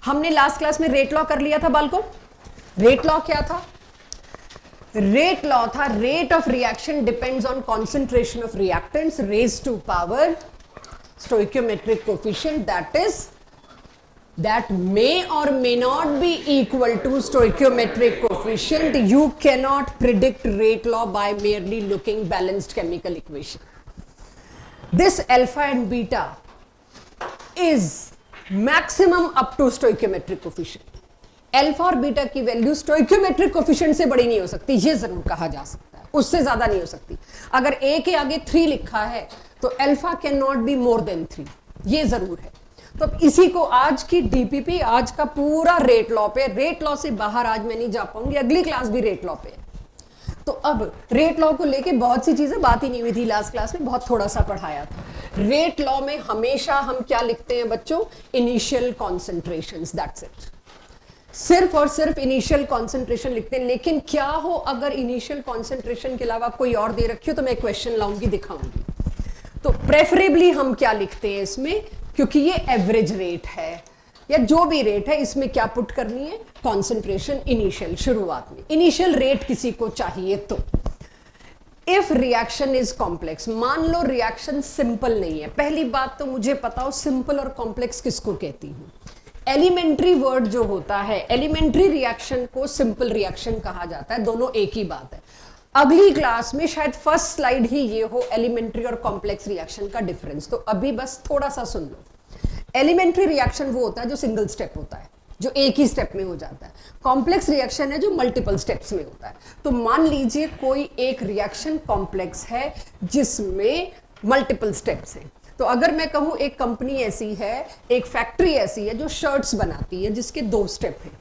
हमने last class में rate law कर लिया था बालको। रेट लॉ क्या था? रेट लॉ था rate of reaction depends on concentration of reactants raise to power stoichiometric coefficient that may or may not be equal to stoichiometric coefficient. You cannot predict rate law by merely looking balanced chemical equation. This alpha and beta is maximum up to stoichiometric coefficient. Alpha और beta की value stoichiometric coefficient से बड़ी नहीं हो सकती, ये जरूर कहा जा सकता है, उससे ज्यादा नहीं हो सकती। अगर ए के आगे 3 लिखा है तो alpha can not be more than 3, ये जरूर है। तो इसी को आज की डीपीपी, आज का पूरा रेट लॉ पे, रेट लॉ से बाहर आज मैं नहीं जा पाऊंगी, अगली क्लास भी रेट लॉ पे है। तो अब रेट लॉ को लेके बहुत सी चीजें बात ही नहीं हुई थी लास्ट क्लास में, बहुत थोड़ा सा पढ़ाया था। रेट लॉ में हमेशा हम क्या लिखते हैं बच्चों? Initial concentrations, that's it. सिर्फ और सिर्फ इनिशियल कॉन्सेंट्रेशन लिखते हैं। लेकिन क्या हो अगर इनिशियल कॉन्सेंट्रेशन के अलावा कोई और दे रखी हो, तो मैं क्वेश्चन लाऊंगी, दिखाऊंगी। तो प्रेफरेबली हम क्या लिखते हैं इसमें, क्योंकि ये एवरेज रेट है या जो भी रेट है, इसमें क्या पुट करनी है? कॉन्सेंट्रेशन इनिशियल, शुरुआत में इनिशियल रेट किसी को चाहिए। तो इफ रिएक्शन इज कॉम्प्लेक्स, मान लो रिएक्शन सिंपल नहीं है। पहली बात तो मुझे पता हो सिंपल और कॉम्प्लेक्स किसको कहती हूं। एलिमेंट्री वर्ड जो होता है, एलिमेंट्री रिएक्शन को सिंपल रिएक्शन कहा जाता है, दोनों एक ही बात है। अगली क्लास में शायद फर्स्ट स्लाइड ही ये हो एलिमेंट्री और कॉम्प्लेक्स रिएक्शन का डिफरेंस, तो अभी बस थोड़ा सा सुन लो। एलिमेंट्री रिएक्शन वो होता है जो सिंगल स्टेप होता है, जो एक ही स्टेप में हो जाता है। कॉम्प्लेक्स रिएक्शन है जो मल्टीपल स्टेप्स में होता है। तो मान लीजिए कोई एक रिएक्शन कॉम्प्लेक्स है जिसमें मल्टीपल स्टेप्स हैं। तो अगर मैं कहूं एक कंपनी ऐसी है, एक फैक्ट्री ऐसी है जो शर्ट्स बनाती है, जिसके 2 स्टेप हैं।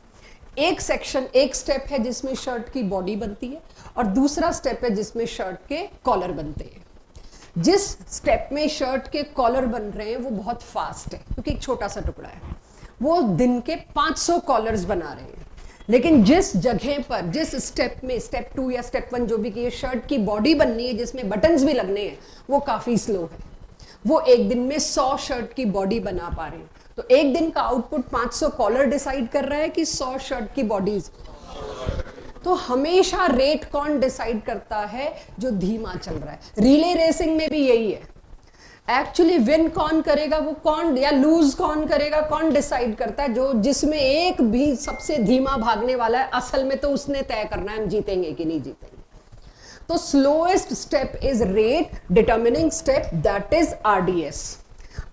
एक सेक्शन, एक स्टेप है जिसमें शर्ट की बॉडी बनती है, और दूसरा स्टेप है जिसमें शर्ट के कॉलर बनते हैं। जिस स्टेप में शर्ट के कॉलर बन रहे हैं वो बहुत फास्ट है, क्योंकि एक छोटा सा टुकड़ा है, वो दिन के 500 कॉलर्स बना रहे हैं। लेकिन जिस जगह पर, जिस स्टेप में, स्टेप 2 या स्टेप 1 जो भी की शर्ट की बॉडी बननी है, जिसमें बटन्स भी लगने हैं, वो काफी स्लो है। वो एक दिन में 100 शर्ट की बॉडी बना पा रहे हैं। तो एक दिन का आउटपुट 500 कॉलर डिसाइड कर रहा है कि 100 शर्ट की बॉडीज। तो हमेशा रेट कौन डिसाइड करता है? जो धीमा चल रहा है। रिले रेसिंग में भी यही है। एक्चुअली विन कौन करेगा, वो कौन, या लूज कौन करेगा, कौन डिसाइड करता है? जो जिसमें एक भी सबसे धीमा भागने वाला है, असल में तो उसने तय करना है हम जीतेंगे कि नहीं जीतेंगे। तो slowest step is rate determining step, that is RDS.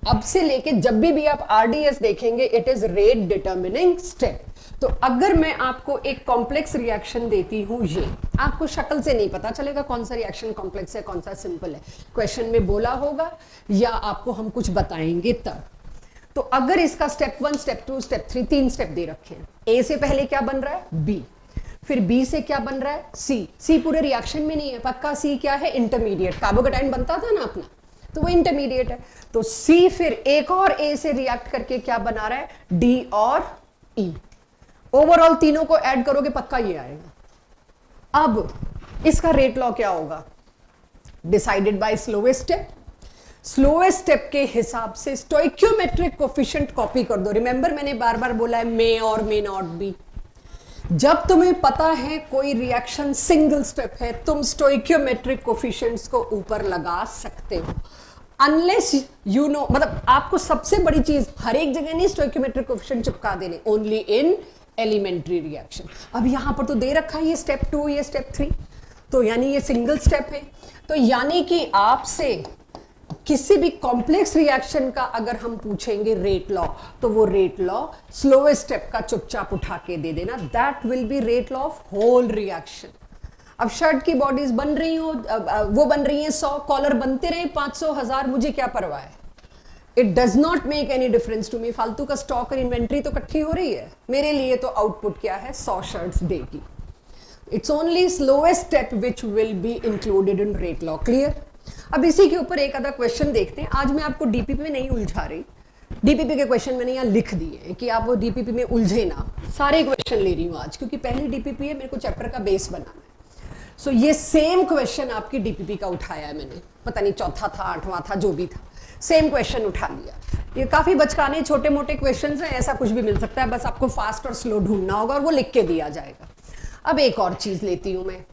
अब से लेके जब भी आप आरडीएस देखेंगे, it is rate determining step. तो अगर मैं आपको एक कॉम्प्लेक्स रिएक्शन देती हूं, ये आपको शक्ल से नहीं पता चलेगा कौन सा रिएक्शन कॉम्प्लेक्स है, कौन सा सिंपल है। क्वेश्चन में बोला होगा या आपको हम कुछ बताएंगे तब। तो अगर इसका स्टेप 1, स्टेप 2, स्टेप 3, 3 स्टेप दे रखे हैं। ए से पहले क्या बन रहा है? बी। फिर बी से क्या बन रहा है? सी। सी पूरे रिएक्शन में नहीं है, पक्का सी क्या है? इंटरमीडिएट। कार्बोकेटाइन बनता था ना अपना, तो वो इंटरमीडिएट है। तो सी फिर एक और ए से रिएक्ट करके क्या बना रहा है? डी और ई। ओवरऑल तीनों को ऐड करोगे पक्का ये आएगा। अब इसका रेट लॉ क्या होगा? Decided by slowest step. Slowest step के हिसाब से स्टोइकियोमेट्रिक कोफिशिएंट कॉपी कर दो। रिमेंबर मैंने बार बार बोला है मे और मे नॉट बी। जब तुम्हें पता है कोई रिएक्शन सिंगल स्टेप है, तुम स्टोइकियोमेट्रिक कोफिशिएंट्स को ऊपर लगा सकते हो। अनलेस यू नो, मतलब आपको सबसे बड़ी चीज, हर एक जगह नहीं स्टोइकियोमेट्रिक कोफिशिएंट चिपका देने, ओनली इन एलिमेंट्री रिएक्शन। अब यहां पर तो दे रखा है ये स्टेप 2, ये स्टेप 3, तो यानी ये सिंगल स्टेप है। तो यानी कि आपसे किसी भी कॉम्प्लेक्स रिएक्शन का अगर हम पूछेंगे रेट लॉ, तो वो रेट लॉ स्लोएस्ट स्टेप का चुपचाप उठा के दे देना। That will be rate law of whole reaction. अब शर्ट की बॉडीज बन रही हो, वो बन रही हैं 100, कॉलर बनते रहे 500, 1000, मुझे क्या परवाह है? It does not make any difference to me. फालतू का स्टॉक और इन्वेंट्री तो इकट्ठी हो रही है, मेरे लिए तो आउटपुट क्या है? 100 शर्ट्स डे की। It's only slowest step which will be included in rate law. Clear? अब इसी के ऊपर एक आधा क्वेश्चन देखते हैं। आज मैं आपको डीपीपी में नहीं उलझा रही, डीपीपी के क्वेश्चन मैंने यहाँ लिख दिए कि आप वो डीपीपी में उलझे ना। सारे क्वेश्चन ले रही हूँ आज, क्योंकि पहली डीपीपी है, मेरे को चैप्टर का बेस बनाना है। सो ये सेम क्वेश्चन आपकी डीपीपी का उठाया है मैंने, पता नहीं चौथा था, 8वां था, जो भी था, सेम क्वेश्चन उठा लिया। ये काफी बचकाने छोटे मोटे क्वेश्चंस हैं, ऐसा कुछ भी मिल सकता है, बस आपको फास्ट और स्लो ढूंढना होगा और वो लिख के दिया जाएगा। अब एक और चीज लेती हूं मैं,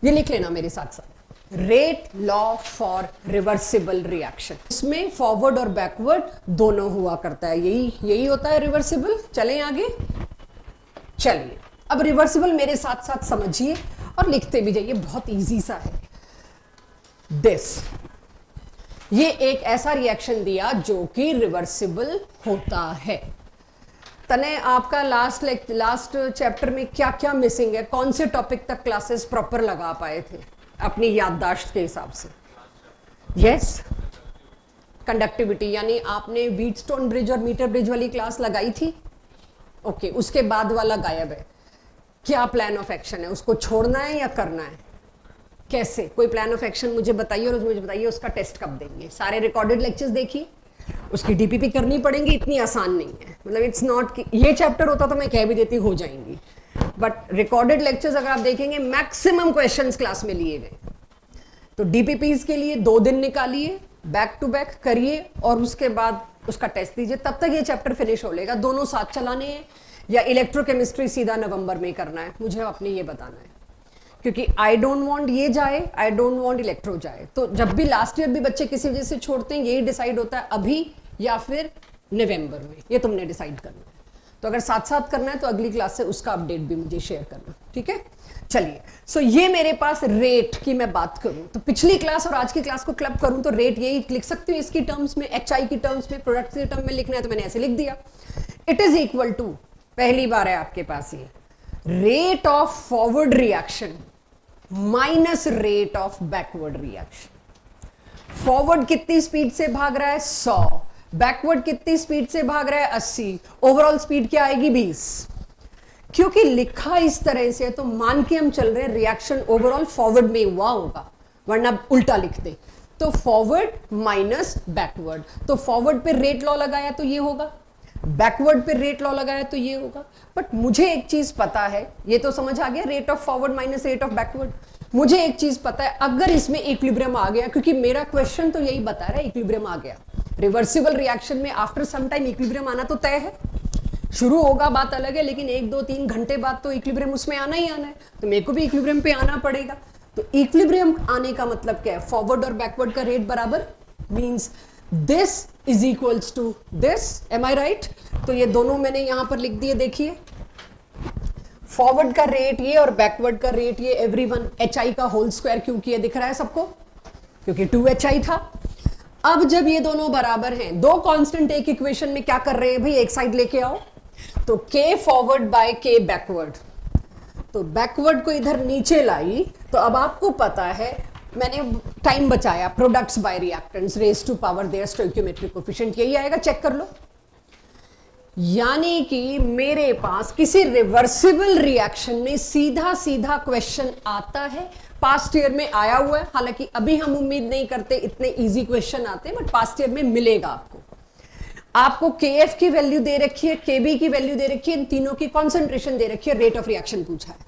ये लिख लेना मेरे साथ साथ, rate law for reversible reaction. इसमें फॉरवर्ड और बैकवर्ड दोनों हुआ करता है, यही होता है रिवर्सिबल। चलें आगे, चलिए अब रिवर्सिबल मेरे साथ साथ समझिए और लिखते भी जाइए, बहुत इजी सा है। दिस, ये एक ऐसा रिएक्शन दिया जो कि रिवर्सिबल होता है। तने आपका लास्ट चैप्टर में क्या क्या मिसिंग है, कौन से टॉपिक तक क्लासेस प्रॉपर लगा पाए थे अपनी याददाश्त के हिसाब से? यस, कंडक्टिविटी, यानी आपने व्हीटस्टोन ब्रिज और मीटर ब्रिज वाली क्लास लगाई थी। ओके, उसके बाद वाला गायब है। क्या प्लान ऑफ एक्शन है, उसको छोड़ना है या करना है, कैसे? कोई प्लान ऑफ एक्शन मुझे बताइए और मुझे बताइए उसका टेस्ट कब देंगे। सारे रिकॉर्डेड लेक्चर्स देखिए, उसकी डीपीपी करनी पड़ेंगी, इतनी आसान नहीं है। मतलब इट्स नॉट कि ये चैप्टर होता तो मैं कह भी देती हो जाएंगी, बट रिकॉर्डेड लेक्चर्स अगर आप देखेंगे मैक्सिमम क्वेश्चंस क्लास में लिए गए। तो डीपीपीज के लिए 2 दिन निकालिए, बैक टू बैक करिए और उसके बाद उसका टेस्ट दीजिए, तब तक ये चैप्टर फिनिश हो लेगा। दोनों साथ चलाने हैं या इलेक्ट्रोकेमिस्ट्री सीधा नवंबर में करना है, मुझे अपने ये बताना है, क्योंकि आई डोंट वांट ये जाए, आई डोंट वांट इलेक्ट्रो जाए। तो जब भी लास्ट ईयर भी बच्चे किसी वजह से छोड़ते हैं, यही डिसाइड होता है अभी या फिर नवंबर में, ये तुमने डिसाइड करना है। तो अगर साथ साथ करना है तो अगली क्लास से उसका अपडेट भी मुझे शेयर करना, ठीक है? चलिए, सो ये मेरे पास रेट की मैं बात करूं तो पिछली क्लास और आज की क्लास को क्लब करूं तो रेट यही लिख सकती हूं इसकी टर्म्स में, एचआई की टर्म्स में, प्रोडक्ट के टर्म में लिखना है तो मैंने ऐसे लिख दिया। इट इज इक्वल टू, पहली बार है आपके पास ये, rate of forward reaction minus rate of backward reaction. Forward कितनी स्पीड से भाग रहा है? 100। बैकवर्ड कितनी स्पीड से भाग रहा है? 80। ओवरऑल स्पीड क्या आएगी? 20। क्योंकि लिखा इस तरह से तो मान के हम चल रहे हैं रिएक्शन ओवरऑल फॉरवर्ड में हुआ होगा, वरना उल्टा लिखते। तो फॉरवर्ड माइनस बैकवर्ड, तो फॉरवर्ड पे रेट लॉ लगाया तो ये होगा, बैकवर्ड पे रेट लॉ लगाया तो ये होगा। बट मुझे एक चीज पता है, ये तो समझ आ गया, rate of forward minus rate of backward. मुझे एक चीज पता है, अगर इसमें इक्विलिब्रियम आ गया, क्योंकि मेरा क्वेश्चन तो यही बता रहा है इक्विलिब्रियम आ गया, रिवर्सिबल रिएक्शन में आफ्टर सम टाइम इक्विलिब्रियम आना तो तय है। शुरू होगा बात अलग है, लेकिन 1-2-3 घंटे बाद तो इक्विलिब्रियम उसमें आना ही आना है, तो मेरे को भी इक्विलिब्रियम पे आना पड़ेगा। तो इक्विलिब्रियम आने का मतलब क्या है? फॉरवर्ड और बैकवर्ड का रेट बराबर, means this is equals to this. Am I right? तो ये दोनों मैंने यहां पर लिख दिए, देखिए फॉरवर्ड का रेट ये और बैकवर्ड का रेट ये, एवरीवन HI का होल स्क्वायर क्यों किया दिख रहा है सबको? क्योंकि 2HI था। अब जब ये दोनों बराबर हैं, दो कांस्टेंट एक इक्वेशन में क्या कर रहे हैं भाई? एक साइड लेके आओ, तो K forward bye K backward, तो बैकवर्ड को इधर नीचे लाई, तो अब आपको पता है मैंने टाइम बचाया, products by reactants raise to power their stoichiometric coefficient, यही आएगा, चेक कर लो। यानी कि मेरे पास किसी रिवर्सिबल रिएक्शन में सीधा सीधा क्वेश्चन आता है, पास्ट ईयर में आया हुआ है, हालांकि अभी हम उम्मीद नहीं करते इतने इजी क्वेश्चन आते हैं, बट पास्ट ईयर में मिलेगा आपको। आपको KF की वैल्यू दे रखी है, KB की वैल्यू दे रखी है, इन तीनों की कॉन्सेंट्रेशन दे रखी है, रेट ऑफ रिएक्शन पूछा है,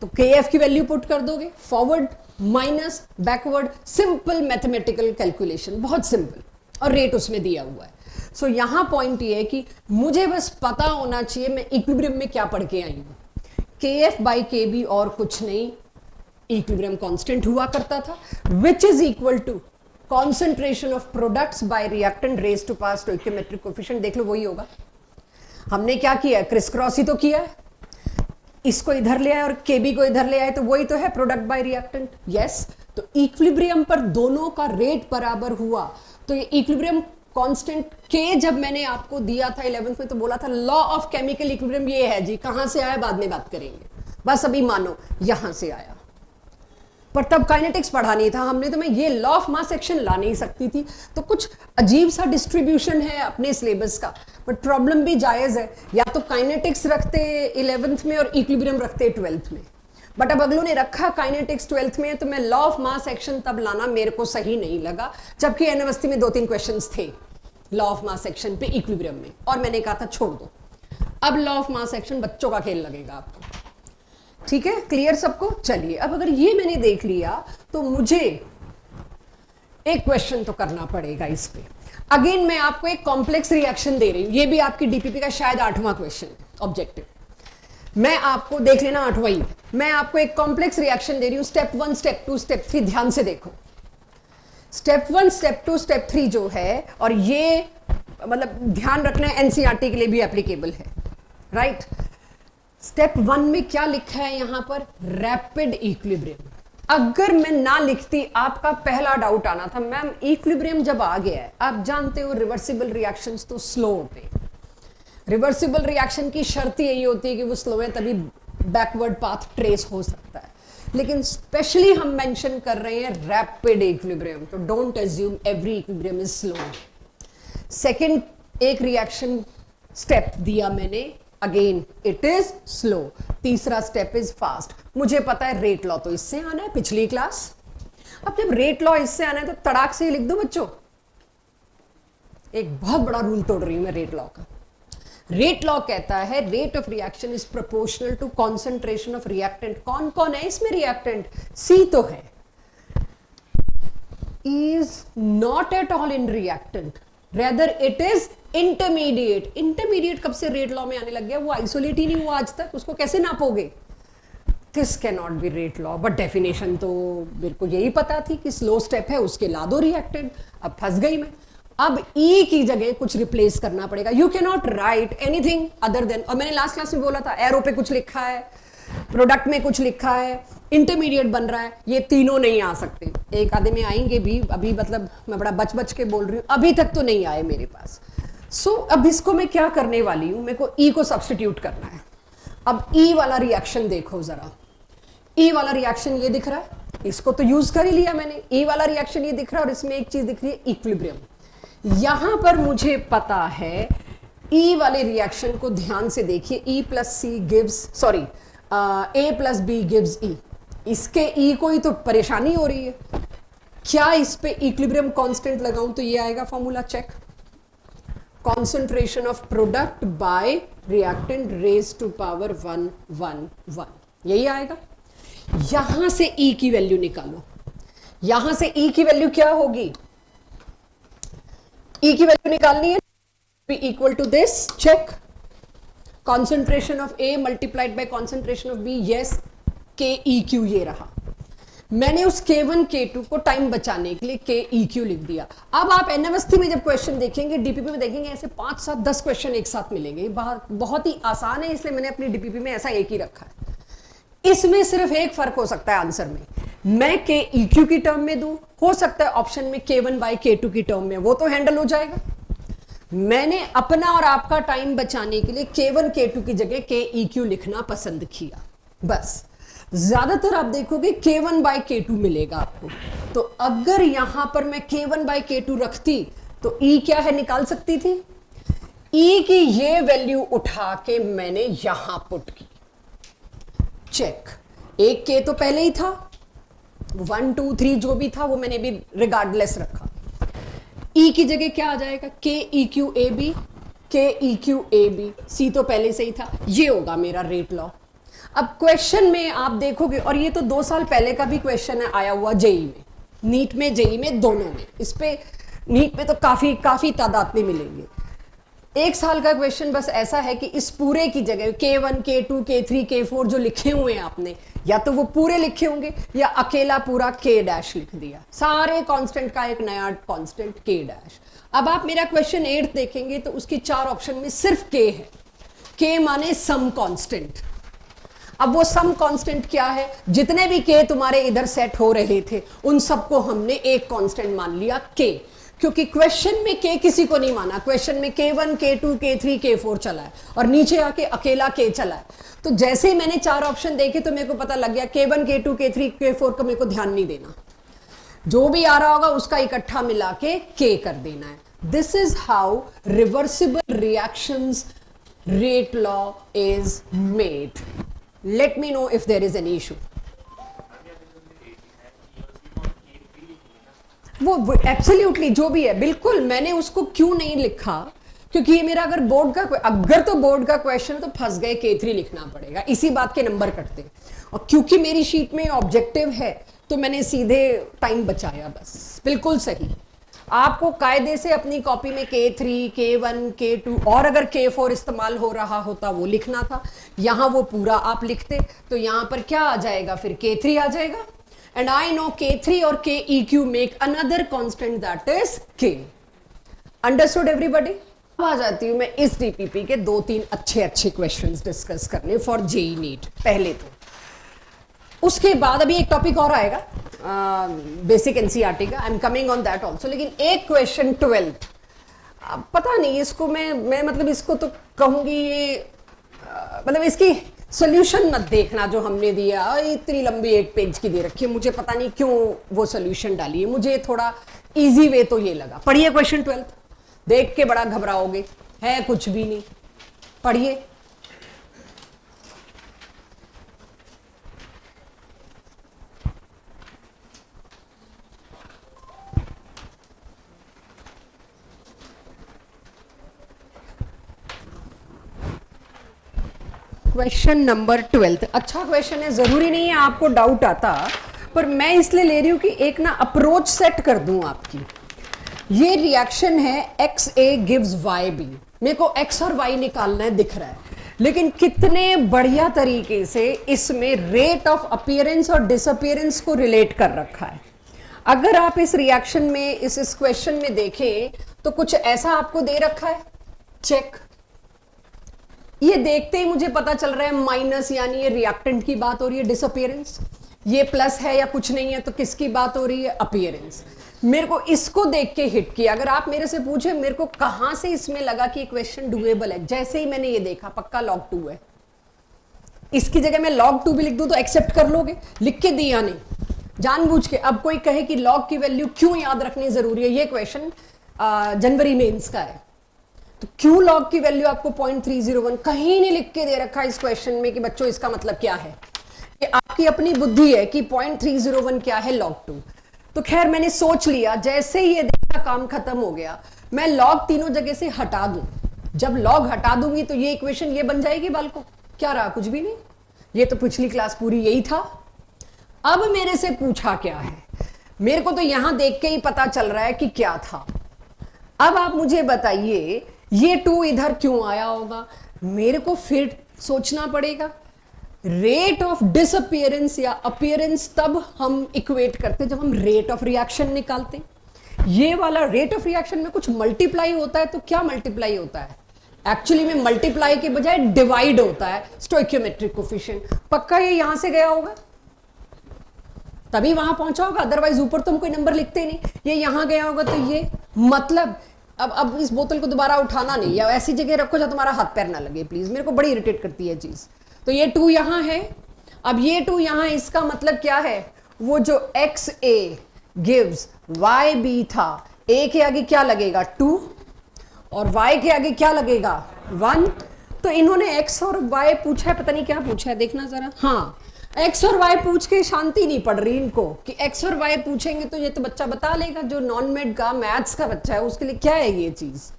तो KF की वैल्यू पुट कर दोगे, forward minus backward, simple mathematical calculation, बहुत सिंपल, और रेट उसमें दिया हुआ है। सो यहां पॉइंट ये है कि मुझे बस पता होना चाहिए मैं इक्विलिब्रियम में क्या पढ़ के आई हूं। KF बाई KB और कुछ नहीं, इक्विलिब्रियम कांस्टेंट हुआ करता था, which is equal to concentration of products by reactant raise to power stoichiometric coefficient. देख लो वही होगा। हमने क्या किया है? क्रिस क्रॉस ही तो किया है, इसको इधर ले आए और KB को इधर ले आए, तो वही तो है प्रोडक्ट बाय रिएक्टेंट। यस, तो इक्विलिब्रियम पर दोनों का रेट बराबर हुआ, तो ये इक्विलिब्रियम कांस्टेंट K जब मैंने आपको दिया था 11th में तो बोला था लॉ ऑफ केमिकल इक्विलिब्रियम ये है जी, कहां से आया बाद में बात करेंगे, बस अभी मानो यहां से आया। पर तब काइनेटिक्स पढ़ा नहीं था हमने, तो मैं ये लॉ ऑफ मास एक्शन ला नहीं सकती थी, तो कुछ अजीब सा डिस्ट्रीब्यूशन है अपने सिलेबस का, बट प्रॉब्लम भी जायज है, या तो काइनेटिक्स रखते 11th में और इक्विलिब्रियम रखते 12th में, बट अब अगलों ने रखा काइनेटिक्स 12th में, तो मैं लॉ ऑफ मास एक्शन तब लाना मेरे को सही नहीं लगा, जबकि यूनिवर्सिटी में 2-3 क्वेश्चंस थे लॉ ऑफ मास एक्शन पे इक्विलिब्रियम में, और मैंने कहा था छोड़ दो, अब लॉ ऑफ मास एक्शन बच्चों का खेल लगेगा आपको। ठीक है, क्लियर सबको? चलिए, अब अगर ये मैंने देख लिया तो मुझे एक क्वेश्चन तो करना पड़ेगा इस पे। अगेन मैं आपको एक कॉम्प्लेक्स रिएक्शन दे रही हूं, ये भी आपकी डीपीपी का शायद 8वां क्वेश्चन है ऑब्जेक्टिव। मैं आपको देख लेना 8वां ही, मैं आपको एक कॉम्प्लेक्स रिएक्शन दे रही हूं, स्टेप 1 स्टेप 2 स्टेप 3, ध्यान से देखो। स्टेप 1 स्टेप 2 स्टेप 3 जो है, और ये मतलब ध्यान रखना है एनसीईआरटी के लिए भी एप्लीकेबल है, राइट। स्टेप 1 में क्या लिखा है यहां पर, रैपिड इक्विलिब्रियम। अगर मैं ना लिखती, आपका पहला डाउट आना था मैम इक्विलिब्रियम जब आ गया है, आप जानते हो रिवर्सिबल रिएक्शंस तो स्लो होते हैं। रिवर्सिबल रिएक्शन की शर्त यही होती है कि वो स्लो है, तभी बैकवर्ड पाथ ट्रेस हो सकता है। लेकिन स्पेशली हम मेंशन कर रहे हैं रैपिड इक्विलिब्रियम, तो don't assume every equilibrium is slow. Second एक रिएक्शन स्टेप दिया मैंने, अगेन इट इज स्लो। तीसरा स्टेप इज फास्ट। मुझे पता है रेट लॉ तो इससे आना है पिछली क्लास। अब जब रेट लॉ इससे आना है तो तड़ाक से लिख दो बच्चों। एक बहुत बड़ा रूल तोड़ रही हूं मैं रेट लॉ का। रेट लॉ कहता है rate of reaction is proportional to concentration of reactant. कौन कौन है इसमें रिएक्टेंट, सी तो है, is not at all in reactant, rather it is intermediate. Intermediate कब से रेट लॉ में आने लग गया, वो आइसोलेट ही नहीं हुआ आज तक, उसको कैसे नापोगे। This can not be rate law, but definition तो मेरे को यही पता थी कि स्लो स्टेप है, उसके ला दो रिएक्टेंट। अब फंस गई मैं। अब ई की जगह कुछ रिप्लेस करना पड़ेगा। You can not right anything other than, और मैंने लास्ट क्लास में बोला था एरो पे कुछ लिखा है, प्रोडक्ट में कुछ लिखा है, इंटरमीडिएट बन रहा है, ये तीनों नहीं आ सकते। एक आधे में आएंगे भी, अभी मतलब मैं बड़ा बच बच के बोल रही हूँ, अभी तक तो नहीं आए मेरे पास। अब इसको मैं क्या करने वाली हूं, मेरे को ई को सब्स्टिट्यूट करना है। अब ई वाला रिएक्शन देखो जरा, ई वाला रिएक्शन ये दिख रहा है, इसको तो यूज कर ही लिया मैंने। ई वाला रिएक्शन ये दिख रहा है, और इसमें एक चीज दिख रही है इक्विलिब्रियम। यहां पर मुझे पता है ई वाले रिएक्शन को ध्यान से देखिए, ई प्लस सी गिव्स, सॉरी ए प्लस बी गिव्स ई। इसके ई को ही तो परेशानी हो रही है। क्या इस पे इक्विलिब्रियम कांस्टेंट लगाऊं तो ये आएगा formula, check. concentration of product by reactant raised to power 1 1 1, यही आएगा। यहां से E की वैल्यू निकालो। यहां से E की वैल्यू क्या होगी, E की वैल्यू निकालनी है, be equal to this, check। concentration of A multiplied by concentration of B, yes, KEQ ये रहा। मैंने उस K1 K2 को टाइम बचाने के लिए KEQ लिख दिया। अब आप एनएमएसटी में जब क्वेश्चन देखेंगे, डीपीपी में देखेंगे, ऐसे 5 7 10 क्वेश्चन एक साथ मिलेंगे। बहुत ही आसान है, इसलिए मैंने अपनी डीपीपी में ऐसा एक ही रखा है। इसमें सिर्फ एक फर्क हो सकता है आंसर में, मैं KEQ की टर्म में दूं, हो सकता है ऑप्शन में K1 by K2 की टर्म में, वो तो हैंडल हो जाएगा। मैंने अपना और आपका टाइम बचाने के लिए K1 K2 की जगह KEQ लिखना पसंद किया, बस। ज्यादातर आप देखोगे K1 by K2 मिलेगा आपको। तो अगर यहां पर मैं K1 by K2 रखती तो E क्या है निकाल सकती थी, E की ये वैल्यू उठा के मैंने यहां पुट की, चेक। एक K तो पहले ही था, 1 2 3 जो भी था वो मैंने भी रिगार्डलेस रखा। E की जगह क्या आ जाएगा, KEQ AB, KEQ AB, C तो पहले से ही था, ये होगा मेरा रेट लॉ। अब क्वेश्चन में आप देखोगे, और ये तो 2 साल पहले का भी क्वेश्चन है आया हुआ जेई में, नीट में जेई में दोनों में। इस पे नीट में तो काफी तादाद में मिलेंगे। 1 साल का क्वेश्चन बस ऐसा है कि इस पूरे की जगह K1 K2 K3 K4 जो लिखे हुए हैं आपने, या तो वो पूरे लिखे होंगे या अकेला पूरा K डैश लिख दिया, सारे कांस्टेंट का एक नया कांस्टेंट K डैश। अब आप मेरा क्वेश्चन 8 देखेंगे तो उसकी 4 ऑप्शन में सिर्फ K है। K माने सम कांस्टेंट। अब वो सम कांस्टेंट क्या है, जितने भी K तुम्हारे इधर सेट हो रहे थे उन सबको हमने एक कांस्टेंट मान लिया K, क्योंकि क्वेश्चन में K किसी को नहीं माना। क्वेश्चन में K1 K2 K3 K4 चला है और नीचे आके अकेला K चला है। तो जैसे ही मैंने 4 ऑप्शन देखे तो मेरे को पता लग गया K1 K2 K3 K4 का मेरे को ध्यान नहीं देना, जो भी आ रहा होगा उसका इकट्ठा मिला के K कर देना है। This is how reversible reactions rate law is made. Let me know if there is any issue. वो एब्सोल्युटली जो भी है, बिल्कुल मैंने उसको क्यों नहीं लिखा, क्योंकि ये मेरा अगर बोर्ड का क्वेश्चन तो फंस गए, K3 लिखना पड़ेगा, इसी बात के नंबर कटते। और क्योंकि मेरी शीट में ऑब्जेक्टिव है तो मैंने सीधे टाइम बचाया, बस बिल्कुल सही। आपको कायदे से अपनी कॉपी में K3, K1, K2 और अगर K4 इस्तेमाल हो रहा होता वो लिखना था, यहां वो पूरा आप लिखते तो यहां पर क्या आ जाएगा, फिर K3 आ जाएगा। एंड आई नो K3 और KEQ make another constant that is K। Understood everybody? अब आ जाती हूं मैं इस डीपीपी के 2-3 अच्छे क्वेश्चंस डिस्कस करने फॉर जेई नीट। पहले तो उसके बाद अभी एक टॉपिक और आएगा बेसिक एनसीईआरटी का, I am coming on that also. लेकिन एक क्वेश्चन 12th, पता नहीं इसको मैं मतलब इसको तो कहूंगी ये मतलब इसकी सोल्यूशन मत देखना जो हमने दिया, इतनी लंबी 1 पेज की दे रखी है, मुझे पता नहीं क्यों वो सोल्यूशन डाली है, मुझे थोड़ा इजी वे तो ये लगा। पढ़िए क्वेश्चन 12th, देख के बड़ा घबराओगे, है कुछ भी नहीं, पढ़िए। क्वेश्चन नंबर 12th अच्छा क्वेश्चन है, जरूरी नहीं है आपको डाउट आता, पर मैं इसलिए ले रही हूं कि एक ना अप्रोच सेट कर दूं आपकी। ये रिएक्शन है XA गिव्स YB, मेरे को X और Y निकालना है, दिख रहा है, लेकिन कितने बढ़िया तरीके से इसमें रेट ऑफ अपीयरेंस और डिसअपीयरेंस को रिलेट कर रखा है। अगर आप इस रिएक्शन में इस क्वेश्चन में देखें तो कुछ ऐसा आपको दे रखा है, चेक। ये देखते ही मुझे पता चल रहा है माइनस, यानी ये रिएक्टेंट की बात हो रही है, डिसअपीयरेंस। ये प्लस है या कुछ नहीं है तो किसकी बात हो रही है, अपीयरेंस। मेरे को इसको देख के हिट किया। अगर आप मेरे से पूछे मेरे को कहां से इसमें लगा कि क्वेश्चन डुएबल है, जैसे ही मैंने ये देखा पक्का log 2 है, इसकी जगह मैं log 2 भी लिख दूं तो एक्सेप्ट कर लोगे, लिख के दिया नहीं जानबूझ के। अब कोई कहे कि log की वैल्यू क्यों याद रखनी जरूरी है, ये क्वेश्चन जनवरी मेंस का है, तो क्यों log की वैल्यू आपको 0.301 कहीं नहीं लिख के दे रखा इस क्वेश्चन में कि बच्चों इसका मतलब क्या है। ये आपकी अपनी बुद्धि है कि 0.301 क्या है, log 2। तो खैर मैंने सोच लिया, जैसे ही ये देखा काम खत्म हो गया, मैं log तीनों जगह से हटा दूं। जब log हटा दूंगी तो ये इक्वेशन ये बन जाएगी बालको, क्या रहा, कुछ भी नहीं। ये तो पिछली क्लास पूरी यही था। अब मेरे से पूछा क्या है, मेरे को तो यहां देख के ही पता चल रहा है कि क्या था। अब आप मुझे बताइए ये 2 इधर क्यों आया होगा, मेरे को फिर सोचना पड़ेगा। रेट ऑफ डिसअपीयरेंस या अपीयरेंस तब हम इक्वेट करते जब हम रेट ऑफ रिएक्शन निकालते। ये वाला रेट ऑफ रिएक्शन में कुछ मल्टीप्लाई होता है, तो क्या मल्टीप्लाई होता है, एक्चुअली में मल्टीप्लाई के बजाय डिवाइड होता है, स्टोइकियोमेट्रिक कोफिशिएंट। पक्का ये यहां से गया होगा तभी वहां पहुंचा होगा, अदरवाइज ऊपर तो हम कोई नंबर लिखते नहीं। ये यहां गया होगा तो ये मतलब अब इस बोतल को दोबारा उठाना नहीं, या ऐसी जगह रखो जहां तुम्हारा हाथ पैर ना लगे प्लीज, मेरे को बड़ी इरिटेट करती है चीज। तो ये 2 यहां है, अब ये 2 यहां, इसका मतलब क्या है, वो जो XA गिव्स YB था, A के आगे क्या लगेगा 2 और Y के आगे क्या लगेगा 1। तो इन्होंने X और Y पूछा है, पता नहीं क्या पूछा है, देखना जरा। हाँ, X और Y पूछ के शांति नहीं पड़ रही इनको कि X और Y पूछेंगे तो ये तो बच्चा बता लेगा, जो नॉन मेड का मैथ्स का बच्चा है उसके लिए क्या है ये चीज।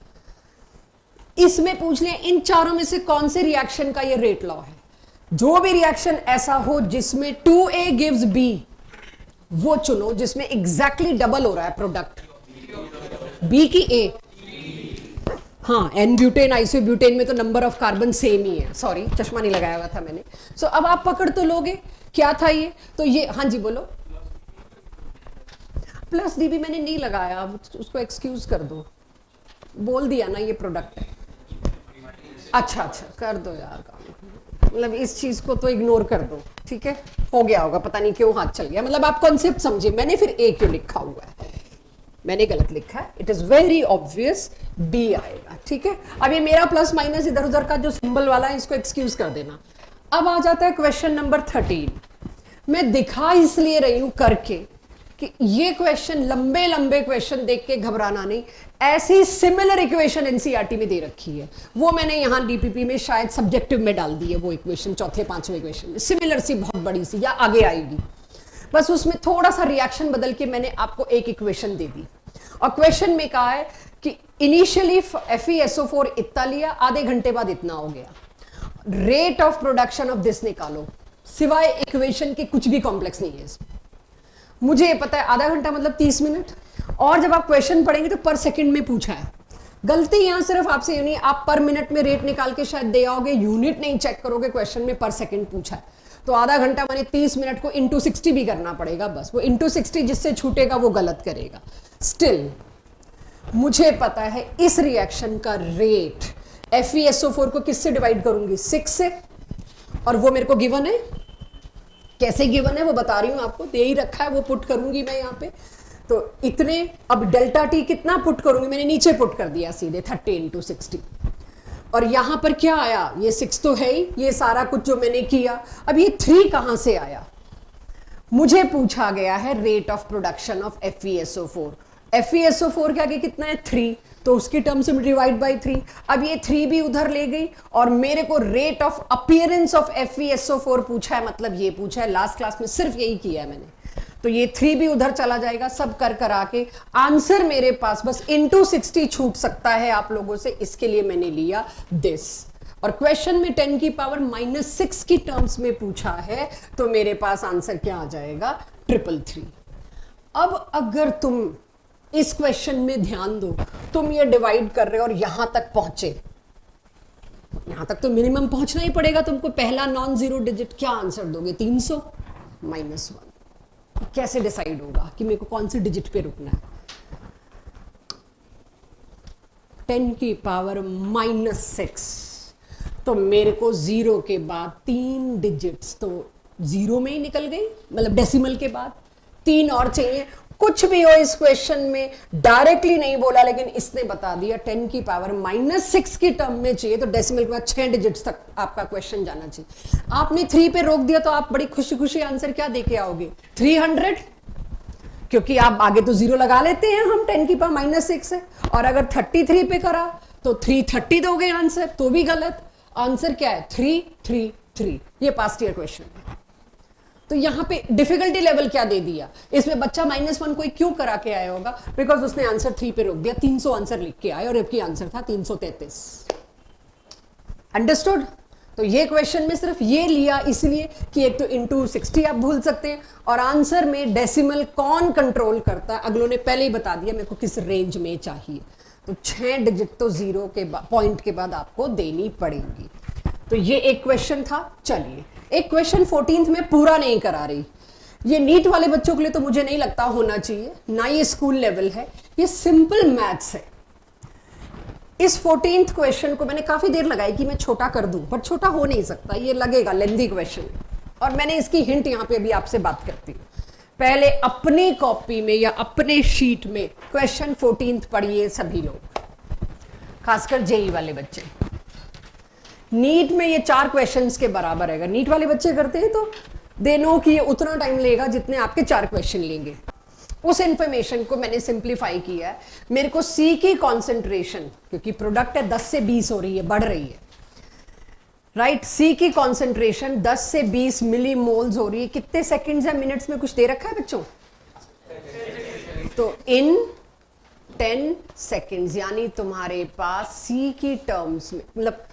इसमें पूछ लिया इन चारों में से कौन से रिएक्शन का ये रेट लॉ है। जो भी रिएक्शन ऐसा हो जिसमें 2A गिव्स B, वो चुनो जिसमें एग्जैक्टली डबल हो रहा है प्रोडक्ट, B की A। हाँ, एन ब्यूटेन आइसोब्यूटेन में तो नंबर ऑफ कार्बन सेम ही है, सॉरी चश्मा नहीं लगाया हुआ था मैंने। सो अब आप पकड़ तो लोगे क्या था ये, तो ये, हाँ जी बोलो। प्लस डी भी मैंने नहीं लगाया, अब उसको एक्सक्यूज कर दो, बोल दिया ना ये प्रोडक्ट है। अच्छा कर दो यार काम, मतलब इस चीज को तो इग्नोर कर दो, ठीक है, हो गया होगा, पता नहीं क्यों हाथ चल गया। मतलब आप कॉन्सेप्ट समझे, मैंने फिर ए क्यों लिखा हुआ है, मैंने गलत लिखा है, it is very obvious B आएगा, ठीक है। अब ये मेरा प्लस माइनस इधर उधर का जो सिंबल वाला है इसको एक्सक्यूज कर देना। अब आ जाता है क्वेश्चन नंबर 13। मैं दिखा इसलिए रही हूं करके कि ये क्वेश्चन, लंबे लंबे क्वेश्चन देख के घबराना नहीं, ऐसी सिमिलर इक्वेशन एनसीईआरटी में दे रखी है, वो मैंने यहां डीपीपी में शायद सब्जेक्टिव में डाल दी है, वो इक्वेशन चौथे पांचवें इक्वेशन में सिमिलर सी, बहुत बड़ी सी, या आगे आएगी, बस उसमें थोड़ा सा रिएक्शन बदल के मैंने आपको एक इक्वेशन दे दी। और क्वेश्चन में कहा है कि इनिशियली FeSO4 इतना लिया, आधे घंटे बाद इतना हो गया, rate of production of this निकालो, सिवाय इक्वेशन के कुछ भी कॉम्प्लेक्स नहीं है इसमें। मुझे पता है आधा घंटा मतलब 30 मिनट, और जब आप क्वेश्चन पढ़ेंगे तो पर सेकंड में पूछा है। गलती यहां सिर्फ आपसे ये नहीं, आप पर मिनट में रेट निकाल के शायद दे आओगे, यूनिट नहीं चेक करोगे, क्वेश्चन में पर सेकंड पूछा है। तो आधा घंटा माने 30 मिनट को इंटू 60 भी करना पड़ेगा, बस वो इंटू 60 जिससे छूटेगा वो गलत करेगा। स्टिल मुझे पता है इस रिएक्शन का रेट FeSO4 को किससे डिवाइड करूंगी, 6 से, और वो मेरे को गिवन है। कैसे गिवन है वो बता रही हूं आपको, दे ही रखा है, वो पुट करूंगी मैं यहाँ पे। तो इतने, अब डेल्टा टी कितना पुट करूंगी, मैंने नीचे पुट कर दिया सीधे 30 इंटू 60, और यहां पर क्या आया, ये 6 तो है ही, ये सारा कुछ जो मैंने किया। अब ये 3 कहां से आया, मुझे पूछा गया है rate of production of FeSO4। FeSO4 के आगे कितना है 3, तो उसकी टर्म्स में डिवाइड बाई 3। अब ये 3 भी उधर ले गई, और मेरे को rate of appearance of FeSO4 पूछा है, मतलब ये पूछा है। लास्ट क्लास में सिर्फ यही किया है मैंने, तो ये 3 भी उधर चला जाएगा। सब कर करा के आंसर मेरे पास बस इंटू 60 छूट सकता है आप लोगों से, इसके लिए मैंने लिया दिस। और क्वेश्चन में 10 की पावर -6 की टर्म्स में पूछा है, तो मेरे पास आंसर क्या आ जाएगा, 333। अब अगर तुम इस क्वेश्चन में ध्यान दो, तुम ये डिवाइड कर रहे हो और यहां तक पहुंचे, यहां तक तो मिनिमम पहुंचना ही पड़ेगा तुमको। पहला नॉन जीरो डिजिट क्या आंसर दोगे, 300 -1। कैसे डिसाइड होगा कि मेरे को कौन से डिजिट पे रुकना है। 10 की पावर -6, तो मेरे को 0 के बाद 3 डिजिट्स तो 0 में ही निकल गई, मतलब डेसिमल के बाद 3 और चाहिए। कुछ भी हो इस क्वेश्चन में, डायरेक्टली नहीं बोला लेकिन इसने बता दिया 10 की पावर -6 की टर्म में चाहिए, तो डेसिमल के बाद 6 डिजिट्स तक आपका क्वेश्चन जाना चाहिए। आपने 3 पे रोक दिया तो आप बड़ी खुशी खुशी आंसर क्या देके आओगे, 300, क्योंकि आप आगे तो 0 लगा लेते हैं हम 10 की पावर -6 है। और अगर 33 पे करा तो 330 दोगे आंसर, तो भी गलत। आंसर क्या है, 333। ये पास्ट ईयर क्वेश्चन है। तो यहां पे डिफिकल्टी लेवल क्या दे दिया, इसमें बच्चा -1 कोई क्यों करा के आया होगा, बिकॉज उसने आंसर 3 पे रोक दिया। 300 आंसर लिख के आए और आपकी आंसर था 333। अंडरस्टूड। तो ये क्वेश्चन में सिर्फ ये लिया इसलिए कि एक तो इंटू 60 आप भूल सकते हैं, और आंसर में डेसिमल कौन कंट्रोल करता है अगलों ने पहले ही बता दिया मेरे को किस रेंज में चाहिए। तो 6 डिजिट तो 0 के पॉइंट के बाद आपको देनी पड़ेगी। तो ये एक क्वेश्चन था। चलिए एक क्वेश्चन 14th में पूरा नहीं करा रही, ये नीट वाले बच्चों के लिए तो मुझे नहीं लगता होना चाहिए, ना ये स्कूल लेवल है, ये सिंपल मैथ्स है। इस 14th क्वेश्चन को मैंने काफी देर लगाई कि मैं छोटा कर दूं, पर छोटा हो नहीं सकता, ये लगेगा लेंथी क्वेश्चन, और मैंने इसकी हिंट यहां पे अभी आपसे बात करती हूं। पहले अपनी कॉपी में या अपने शीट में क्वेश्चन 14th पढ़िए सभी लोग, खासकर जेई वाले बच्चे। नीट में ये 4 क्वेश्चंस के बराबर है। अगर नीट वाले बच्चे करते हैं तो दे नो कि ये उतना टाइम लेगा जितने आपके 4 क्वेश्चन लेंगे। उस इंफॉर्मेशन को मैंने सिंप्लीफाई किया है। मेरे को सी की कॉन्सेंट्रेशन, क्योंकि प्रोडक्ट है 10 से 20 हो रही है, बढ़ रही है, राइट। सी की कॉन्सेंट्रेशन 10 से 20 मिलीमोल्स हो रही है। कितने सेकंड्स या मिनट्स में कुछ दे रखा है बच्चों, तो इन 10 सेकंड्स, यानी तुम्हारे पास सी की टर्म्स में, मतलब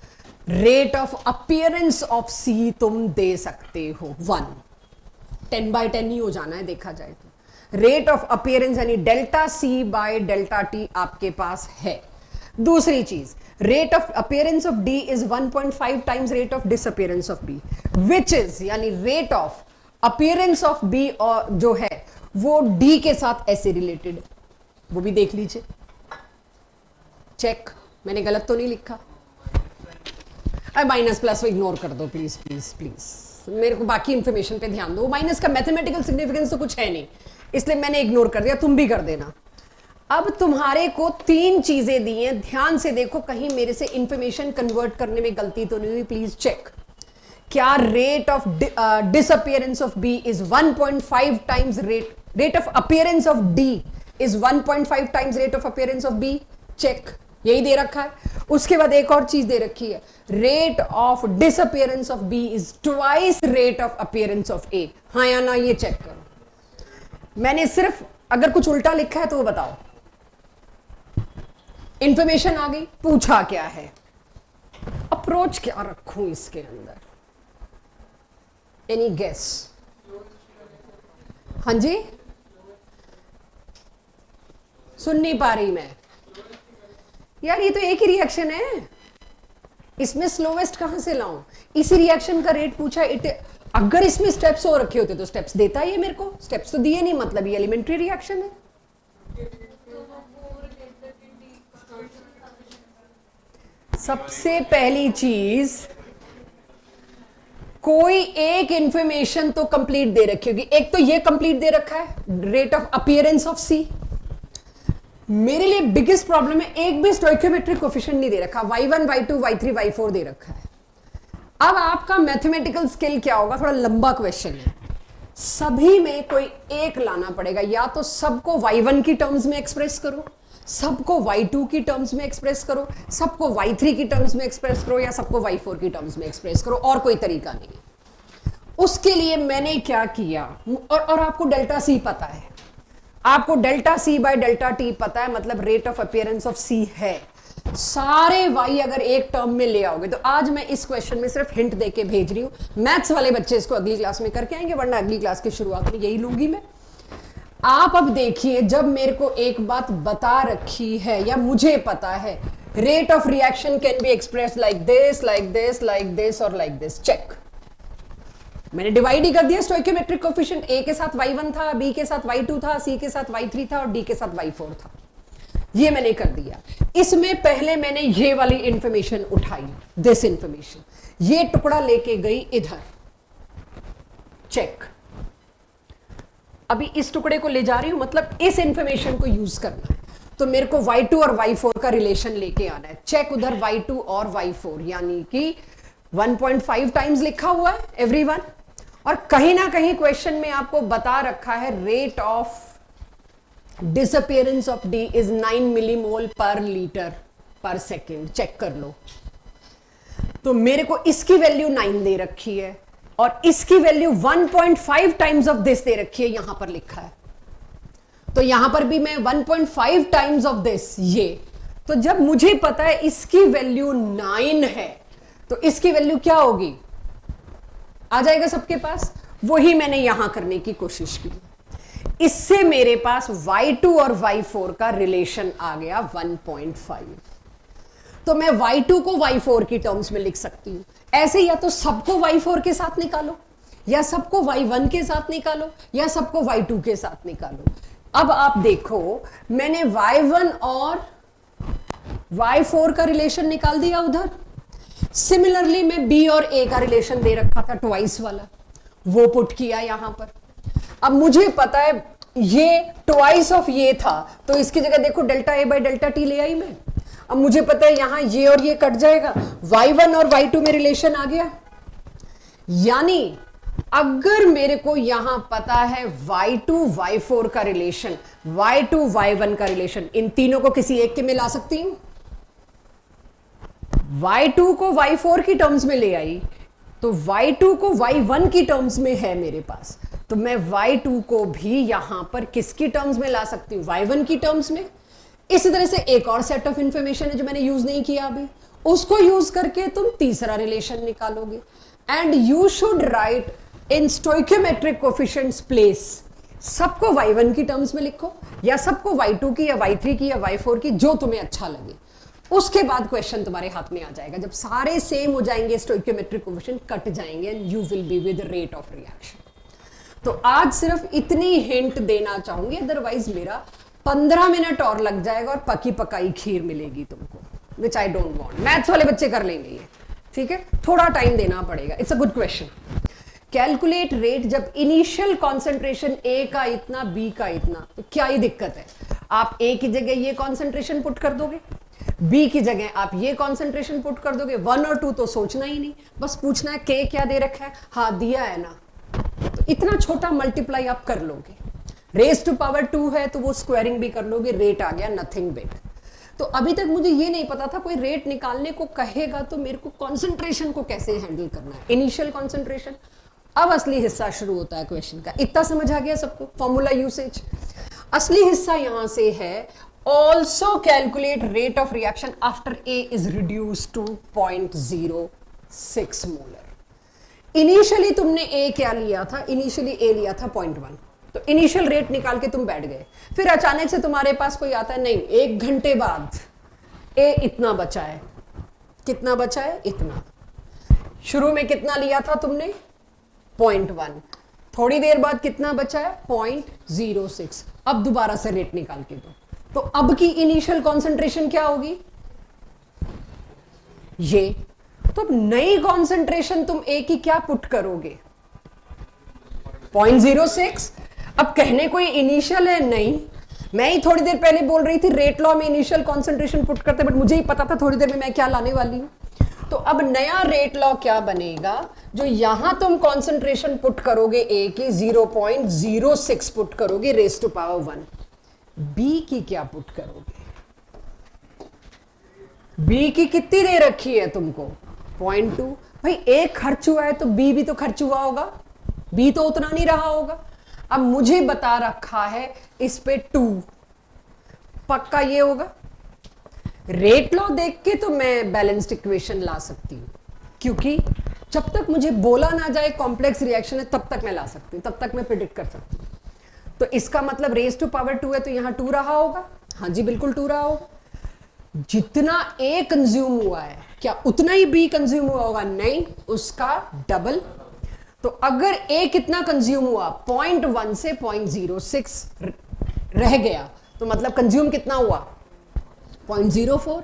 रेट ऑफ अपीयरेंस ऑफ सी तुम दे सकते हो 1। 10/10 ही हो जाना है देखा जाए तो। रेट ऑफ अपीयरेंस यानी delta C by delta T आपके पास है। दूसरी चीज, rate of appearance of D is 1.5 times rate of disappearance of B, which is, यानी rate of appearance of B और जो है वो डी के साथ ऐसे रिलेटेड, वो भी देख लीजिए। चेक, मैंने गलत तो नहीं लिखा। माइनस प्लस इग्नोर कर दो प्लीज प्लीज प्लीज, मेरे को बाकी इंफॉर्मेशन पे ध्यान दो। माइनस का मैथमेटिकल सिग्निफिकेंस तो कुछ है नहीं, इसलिए मैंने इग्नोर कर दिया, तुम भी कर देना। अब तुम्हारे को 3 चीजें दी हैं, ध्यान से देखो कहीं मेरे से इंफॉर्मेशन कन्वर्ट करने में गलती तो नहीं हुई, प्लीज चेक। क्या rate of disappearance of B is 1.5 times rate of appearance of D is 1.5 times rate of appearance of B, check, यही दे रखा है। उसके बाद एक और चीज दे रखी है, rate of disappearance of B is twice rate of appearance of A, हाँ या ना, ये चेक करो। मैंने सिर्फ अगर कुछ उल्टा लिखा है तो वो बताओ। इंफॉर्मेशन आ गई, पूछा क्या है, अप्रोच क्या रखूं इसके अंदर, एनी गेस? हाँ जी, सुन नहीं पा रही मैं यार, ये तो एक ही रिएक्शन है, इसमें स्लोवेस्ट कहां से लाऊं? इसी रिएक्शन का रेट पूछा, अगर इसमें स्टेप्स हो रखे होते तो स्टेप्स देता ये मेरे को, स्टेप्स तो दिए नहीं, मतलब ये एलिमेंट्री रिएक्शन है। सबसे पहली चीज, कोई एक इंफॉर्मेशन तो कंप्लीट दे रखी होगी। एक तो ये कंप्लीट दे रखा है, रेट ऑफ अपीयरेंस ऑफ सी। मेरे लिए बिगेस्ट प्रॉब्लम है, एक भी स्टोइकियोमेट्रिक कोफिशिएंट नहीं दे रखा, y1 y2 y3 y4 दे रखा है। अब आपका मैथमेटिकल स्किल क्या होगा, थोड़ा लंबा क्वेश्चन है, सभी में कोई एक लाना पड़ेगा, या तो सबको y1 की टर्म्स में एक्सप्रेस करो, सबको y2 की टर्म्स में एक्सप्रेस करो, सबको y3 की टर्म्स में एक्सप्रेस करो, या सबको y4 की टर्म्स में एक्सप्रेस करो, और कोई तरीका नहीं। उसके लिए मैंने क्या किया, और आपको डेल्टा सी पता है, आपको delta C by delta T पता है, मतलब rate of appearance of C है। सारे y अगर एक टर्म में ले आओगे, तो आज मैं इस क्वेश्चन में सिर्फ हिंट देके भेज रही हूं, मैथ्स वाले बच्चे इसको अगली क्लास में करके आएंगे, वरना अगली क्लास की शुरुआत में यही लूंगी मैं। आप अब देखिए, जब मेरे को एक बात बता रखी है या मुझे पता है, rate of reaction can be express like this like this like this और लाइक दिस, चेक। मैंने डिवाइड ही कर दिया स्टोइकियोमेट्रिक कोफिशिएंट, ए के साथ y1 था, बी के साथ y2 था, सी के साथ y3 था और डी के साथ y4 था, ये मैंने कर दिया। इसमें पहले मैंने ये वाली इंफॉर्मेशन उठाई, दिस इंफॉर्मेशन, ये टुकड़ा लेके गई इधर, चेक। अभी इस टुकड़े को ले जा रही हूं, मतलब इस इंफॉर्मेशन को यूज करना है, तो मेरे को y2 और y4 का रिलेशन लेके आना है, चेक उधर y2 और y4, यानी कि 1.5 टाइम्स लिखा हुआ है एवरीवन, और कहीं ना कहीं क्वेश्चन में आपको बता रखा है rate of disappearance of D is 9 millimole पर लीटर पर सेकेंड, चेक कर लो। तो मेरे को इसकी वैल्यू 9 दे रखी है और इसकी value 1.5 times of this they रखी है, यहां पर लिखा है, तो यहां पर भी मैं 1.5 टाइम्स ऑफ दिस, ये। तो जब मुझे पता है इसकी वैल्यू 9 है, तो इसकी वैल्यू क्या होगी, आ जाएगा सबके पास, वही मैंने यहां करने की कोशिश की। इससे मेरे पास y2 और y4 का रिलेशन आ गया 1.5, तो मैं y2 को y4 की टर्म्स में लिख सकती हूं ऐसे, या तो सबको y4 के साथ निकालो, या सबको y1 के साथ निकालो, या सबको y2 के साथ निकालो। अब आप देखो, मैंने y1 और y4 का रिलेशन निकाल दिया उधर। सिमिलरली मैं b और a का रिलेशन दे रखा था ट्वाइस वाला, वो पुट किया यहां पर। अब मुझे पता है ये ट्वाइस ऑफ ये था, तो इसकी जगह देखो delta a by delta T ले आई मैं। अब मुझे पता है यहां ये और ये कट जाएगा, y1 और y2 में रिलेशन आ गया। यानी अगर मेरे को यहां पता है y2 y4 का रिलेशन, y2 y1 का रिलेशन, इन तीनों को किसी एक के में ला सकती हूं। y2 को y4 की टर्म्स में ले आई, तो y2 को y1 की टर्म्स में है मेरे पास, तो मैं y2 को भी यहां पर किसकी टर्म्स में ला सकती हूं, y1 की टर्म्स में। इसी तरह से एक और सेट ऑफ इंफॉर्मेशन है जो मैंने यूज नहीं किया अभी, उसको यूज करके तुम तीसरा रिलेशन निकालोगे। And you should write in stoichiometric coefficients place, सबको y1 की टर्म्स में लिखो, या सबको y2 की, या y3 की, या y4 की, जो तुम्हें अच्छा लगे। उसके बाद क्वेश्चन तुम्हारे हाथ में आ जाएगा, जब सारे सेम हो जाएंगे, स्टोइकियोमेट्रिक कोफिशिएंट कट जाएंगे, and you will be with rate of reaction. तो आज सिर्फ इतनी हिंट देना चाहूंगी, अदरवाइज मेरा 15 मिनट और लग जाएगा और पकी पकाई खीर मिलेगी तुमको, विच आई डोंट वांट। मैथ्स वाले बच्चे कर लेंगे ये, ठीक है, थोड़ा टाइम देना पड़ेगा। It's a good question. Calculate rate, जब इनिशियल कॉन्सेंट्रेशन ए का इतना, बी का इतना, तो क्या ही दिक्कत है, आप ए की जगह ये कॉन्सेंट्रेशन पुट कर दोगे, बी की जगह आप ये कॉन्सेंट्रेशन पुट कर दोगे, 1 और 2 तो सोचना ही नहीं, बस पूछना है के क्या दे रखा है, हाँ दिया है ना, तो इतना छोटा मल्टीप्लाई आप कर लोगे। रेज टू पावर 2 है तो वो स्क्वायरिंग भी कर लोगे, रेट आ गया नथिंग बिग। तो अभी तक मुझे ये नहीं पता था, कोई रेट निकालने को कहेगा तो मेरे को कॉन्सेंट्रेशन को कैसे हैंडल करना है, इनिशियल कॉन्सेंट्रेशन। अब असली हिस्सा शुरू होता है क्वेश्चन का। इतना समझ आ गया सबको, फॉर्मूला यूसेज। असली हिस्सा यहां से है, also calculate rate of reaction after A is reduce to 0.06 molar. Initially तुमने ए क्या लिया था, इनिशियली ए लिया था 0.1, तो इनिशियल रेट निकाल के तुम बैठ गए, फिर अचानक से तुम्हारे पास कोई आता है, नहीं 1 घंटे बाद ए इतना बचा है, कितना बचा है, इतना। शुरू में कितना लिया था तुमने, 0.1, थोड़ी देर बाद कितना बचा है, 0.06। अब दोबारा से रेट निकाल के दो, तो अब की इनिशियल कॉन्सेंट्रेशन क्या होगी, ये। तो अब नई कॉन्सेंट्रेशन तुम ए की क्या पुट करोगे, 0.06। अब कहने कोई इनिशियल है नहीं, मैं ही थोड़ी देर पहले बोल रही थी रेट लॉ में इनिशियल कॉन्सेंट्रेशन पुट करते, बट मुझे ही पता था थोड़ी देर में मैं क्या लाने वाली हूं। तो अब नया रेट लॉ क्या बनेगा, जो यहां तुम कॉन्सेंट्रेशन पुट करोगे ए की 0.06 पुट करोगे रेज टू पावर 1, बी की क्या पुट करोगे, बी की कितनी दे रखी है तुमको, 0.2। भाई ए खर्च हुआ है तो बी भी तो खर्च हुआ होगा, बी तो उतना नहीं रहा होगा। अब मुझे बता रखा है इस पे 2, पक्का ये होगा। रेट लॉ देख के तो मैं बैलेंस्ड इक्वेशन ला सकती हूं, क्योंकि जब तक मुझे बोला ना जाए कॉम्प्लेक्स रिएक्शन है तब तक मैं ला सकती हूं, तब तक मैं प्रिडिक्ट कर सकती हूं। तो इसका मतलब रेज टू पावर 2 है तो यहां 2 रहा होगा, हाँ जी बिल्कुल 2 रहा होगा। जितना ए कंज्यूम हुआ है क्या उतना ही बी कंज्यूम हुआ होगा, नहीं, उसका डबल। तो अगर ए कितना कंज्यूम हुआ, 0.1 से 0.06 रह गया, तो मतलब कंज्यूम कितना हुआ, 0.04।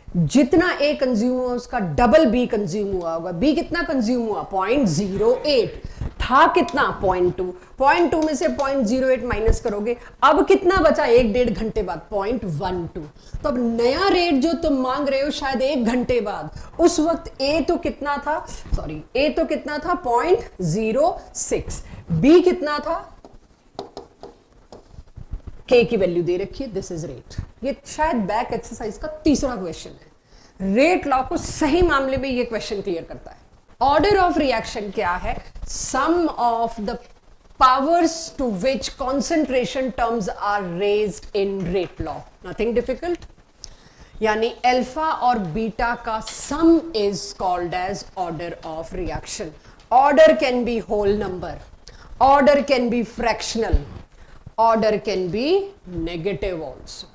जितना ए कंज्यूम हुआ उसका डबल बी कंज्यूम हुआ होगा। बी कितना कंज्यूम हुआ, 0.08, था कितना, 0.2 में से 0.08 माइनस करोगे, अब कितना बचा 1-1.5 घंटे बाद, 0.12। तो अब नया रेट जो तुम मांग रहे हो शायद 1 घंटे बाद, उस वक्त ए तो कितना था, सॉरी ए तो कितना था, 0.06, बी कितना था, के की वैल्यू दे रखी है, दिस इज रेट। ये शायद बैक एक्सरसाइज का तीसरा क्वेश्चन है। रेट लॉ को सही मामले में ये क्वेश्चन क्लियर करता है। ऑर्डर ऑफ रिएक्शन क्या है, sum of the powers to which concentration terms are raised in rate law, nothing difficult. यानी अल्फा और बीटा का sum is called as order of reaction. Order can be whole number, order can be fractional, order can be negative also.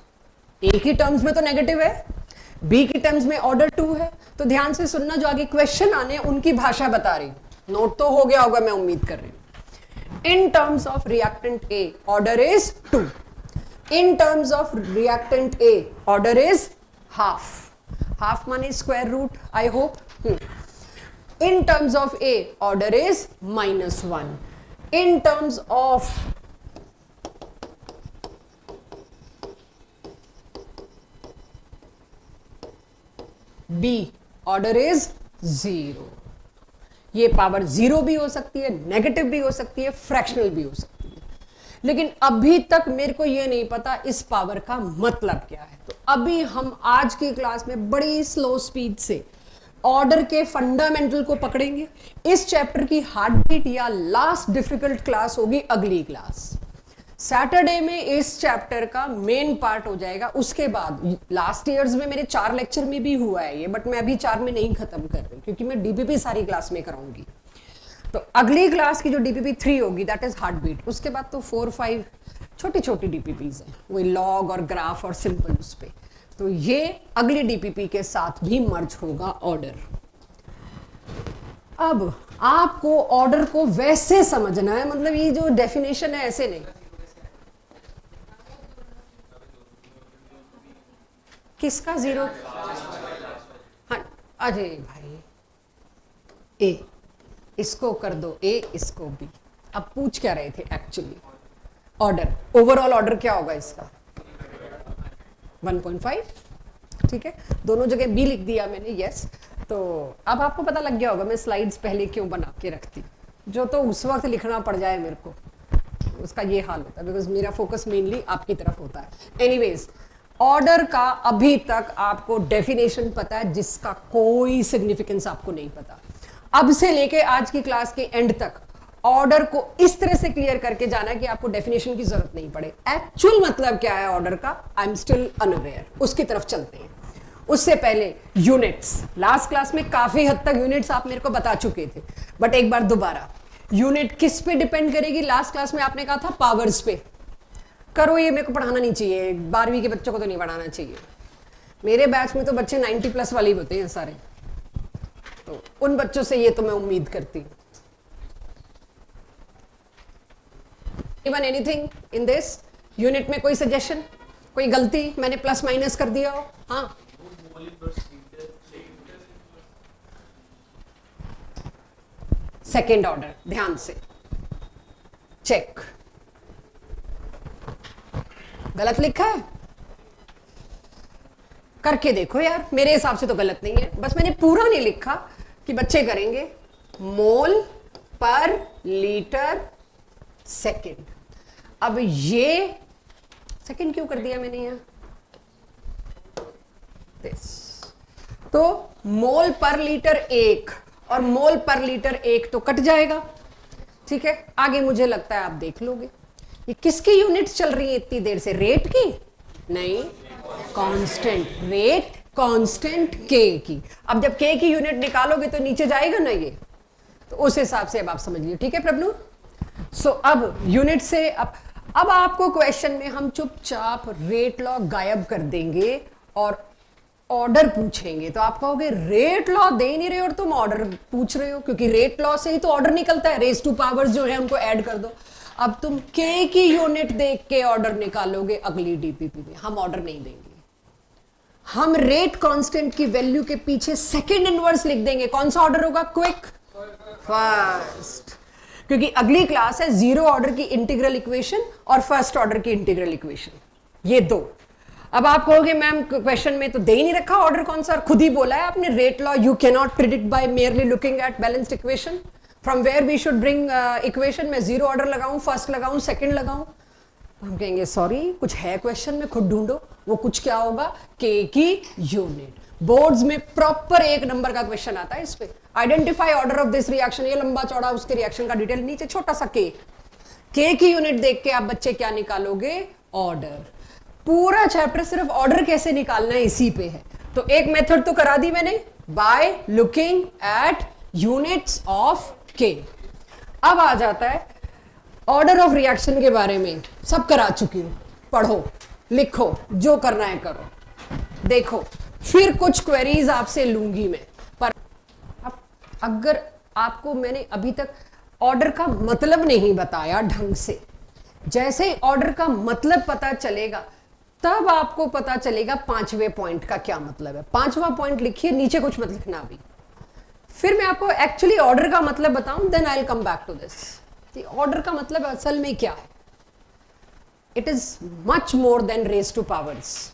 A की terms में तो negative है, B की terms में order 2 है। तो ध्यान से सुनना, जो आगे क्वेश्चन आने उनकी भाषा बता रही, नोट तो हो गया होगा मैं उम्मीद कर रही हूं। In terms of reactant A order is 2, in terms of reactant A order is half, half माने square root, I hope. In terms of A order is -1, in terms of B order is 0। ये power 0 भी हो सकती है, negative भी हो सकती है, फ्रैक्शनल भी हो सकती है, लेकिन अभी तक मेरे को ये नहीं पता इस पावर का मतलब क्या है। तो अभी हम आज की क्लास में बड़ी स्लो स्पीड से ऑर्डर के फंडामेंटल को पकड़ेंगे। इस चैप्टर की हार्ट बीट या लास्ट डिफिकल्ट क्लास होगी अगली क्लास, सैटरडे में इस चैप्टर का मेन पार्ट हो जाएगा। उसके बाद लास्ट ईयर्स में मेरे 4 लेक्चर में भी हुआ है ये, बट मैं अभी 4 में नहीं खत्म कर रही क्योंकि मैं डीपीपी सारी क्लास में कराऊंगी। तो अगली क्लास की जो डीपीपी 3 होगी दैट इज हार्ट बीट। उसके बाद तो 4-5 छोटी छोटी डीपीपीज हैं, वही लॉग और ग्राफ और सिंपल उस पे। तो ये अगली डीपीपी के साथ भी मर्ज होगा ऑर्डर। अब आपको ऑर्डर को वैसे समझना है, मतलब ये जो डेफिनेशन है ऐसे नहीं। किसका 0? हाँ अरे भाई, ए इसको कर दो ए, इसको बी। अब पूछ क्या रहे थे एक्चुअली, ऑर्डर, ओवरऑल ऑर्डर क्या होगा इसका, 1.5, ठीक है। दोनों जगह बी लिख दिया मैंने, यस। तो अब आपको पता लग गया होगा मैं स्लाइड्स पहले क्यों बना के रखती, जो तो उस वक्त लिखना पड़ जाए मेरे को, उसका ये हाल होता है बिकॉज मेरा फोकस मेनली आपकी तरफ होता है। एनीवेज, ऑर्डर का अभी तक आपको डेफिनेशन पता है जिसका कोई सिग्निफिकेंस आपको नहीं पता। अब से लेके आज की क्लास के एंड तक ऑर्डर को इस तरह से क्लियर करके जाना है कि आपको डेफिनेशन की जरूरत नहीं पड़े। एक्चुअल मतलब क्या है ऑर्डर का, आई एम स्टिल अनअवेयर, उसकी तरफ चलते हैं। उससे पहले यूनिट्स, लास्ट क्लास में काफी हद तक यूनिट्स आप मेरे को बता चुके थे, बट एक बार दोबारा, यूनिट किस पे डिपेंड करेगी? लास्ट क्लास में आपने कहा था पावर्स पे। करो, ये मेरे को पढ़ाना नहीं चाहिए, 12वीं के बच्चों को तो नहीं पढ़ाना चाहिए। मेरे बैच में तो बच्चे 90+ वाले ही होते हैं सारे, तो उन बच्चों से ये तो मैं उम्मीद करती हूँ। Even anything in this unit में कोई सजेशन, कोई गलती मैंने प्लस माइनस कर दिया हो? हाँ, सेकेंड ऑर्डर, ध्यान से चेक। गलत लिखा है? करके देखो यार, मेरे हिसाब से तो गलत नहीं है, बस मैंने पूरा नहीं लिखा कि बच्चे करेंगे। मोल पर लीटर सेकेंड। अब ये सेकेंड क्यों कर दिया मैंने यहां? तो मोल पर लीटर 1 और मोल पर लीटर 1 तो कट जाएगा, ठीक है। आगे मुझे लगता है आप देख लोगे। ये किसकी यूनिट्स चल रही है इतनी देर से? रेट की नहीं, कांस्टेंट रेट, कांस्टेंट के की। अब जब के की यूनिट निकालोगे तो नीचे जाएगा ना ये, तो उस हिसाब से अब आप समझ लीजिए, ठीक है प्रभु। सो अब यूनिट से अब आपको क्वेश्चन में हम चुपचाप रेट लॉ गायब कर देंगे और ऑर्डर पूछेंगे। तो आप कहोगे रेट लॉ दे नहीं रहे और तुम ऑर्डर पूछ रहे हो, क्योंकि रेट लॉ से ही तो ऑर्डर निकलता है। रेज टू पावर्स जो है उनको ऐड कर दो। अब तुम के की यूनिट देख के ऑर्डर निकालोगे अगली डीपीपी में, हम ऑर्डर नहीं देंगे। हम रेट कांस्टेंट की वैल्यू के पीछे सेकंड इनवर्स लिख देंगे। कौन सा ऑर्डर होगा? क्विक फर्स्ट, क्योंकि अगली क्लास है जीरो ऑर्डर की इंटीग्रल इक्वेशन और फर्स्ट ऑर्डर की इंटीग्रल इक्वेशन, ये दो। अब आप कहोगे मैम क्वेश्चन में तो दे ही नहीं रखा ऑर्डर कौन सा, खुद ही बोला है आपने rate law you can not predict by merely looking at balanced equation from where we should bring equation. में जीरो ऑर्डर लगाऊं, फर्स्ट लगाऊं, सेकंड लगाऊं? हम कहेंगे सॉरी, कुछ है क्वेश्चन में, खुद ढूंढो। वो कुछ क्या होगा? के की यूनिट। बोर्ड्स में प्रॉपर 1 नंबर का क्वेश्चन आता है इस पे। Identify order of this reaction, ये लंबा चौड़ा उसके रिएक्शन का डिटेल, नीचे छोटा सा के की यूनिट देख के आप बच्चे क्या निकालोगे? ऑर्डर। पूरा चैप्टर सिर्फ ऑर्डर कैसे निकालना है इसी पे है। तो एक मेथड तो करा दी मैंने, by looking at units of के। अब आ जाता है ऑर्डर ऑफ रिएक्शन के बारे में, सब करा चुकी हूं। पढ़ो, लिखो, जो करना है करो। देखो, फिर कुछ क्वेरीज आपसे लूंगी मैं, पर अब अगर आपको मैंने अभी तक ऑर्डर का मतलब नहीं बताया ढंग से, जैसे ही ऑर्डर का मतलब पता चलेगा तब आपको पता चलेगा 5वें पॉइंट का क्या मतलब है। 5वां पॉइंट लिखिए, नीचे कुछ मत लिखना अभी, फिर मैं आपको एक्चुअली ऑर्डर का मतलब बताऊं, then I will come back to this. Order का मतलब असल में क्या है? It is much more than raise to powers.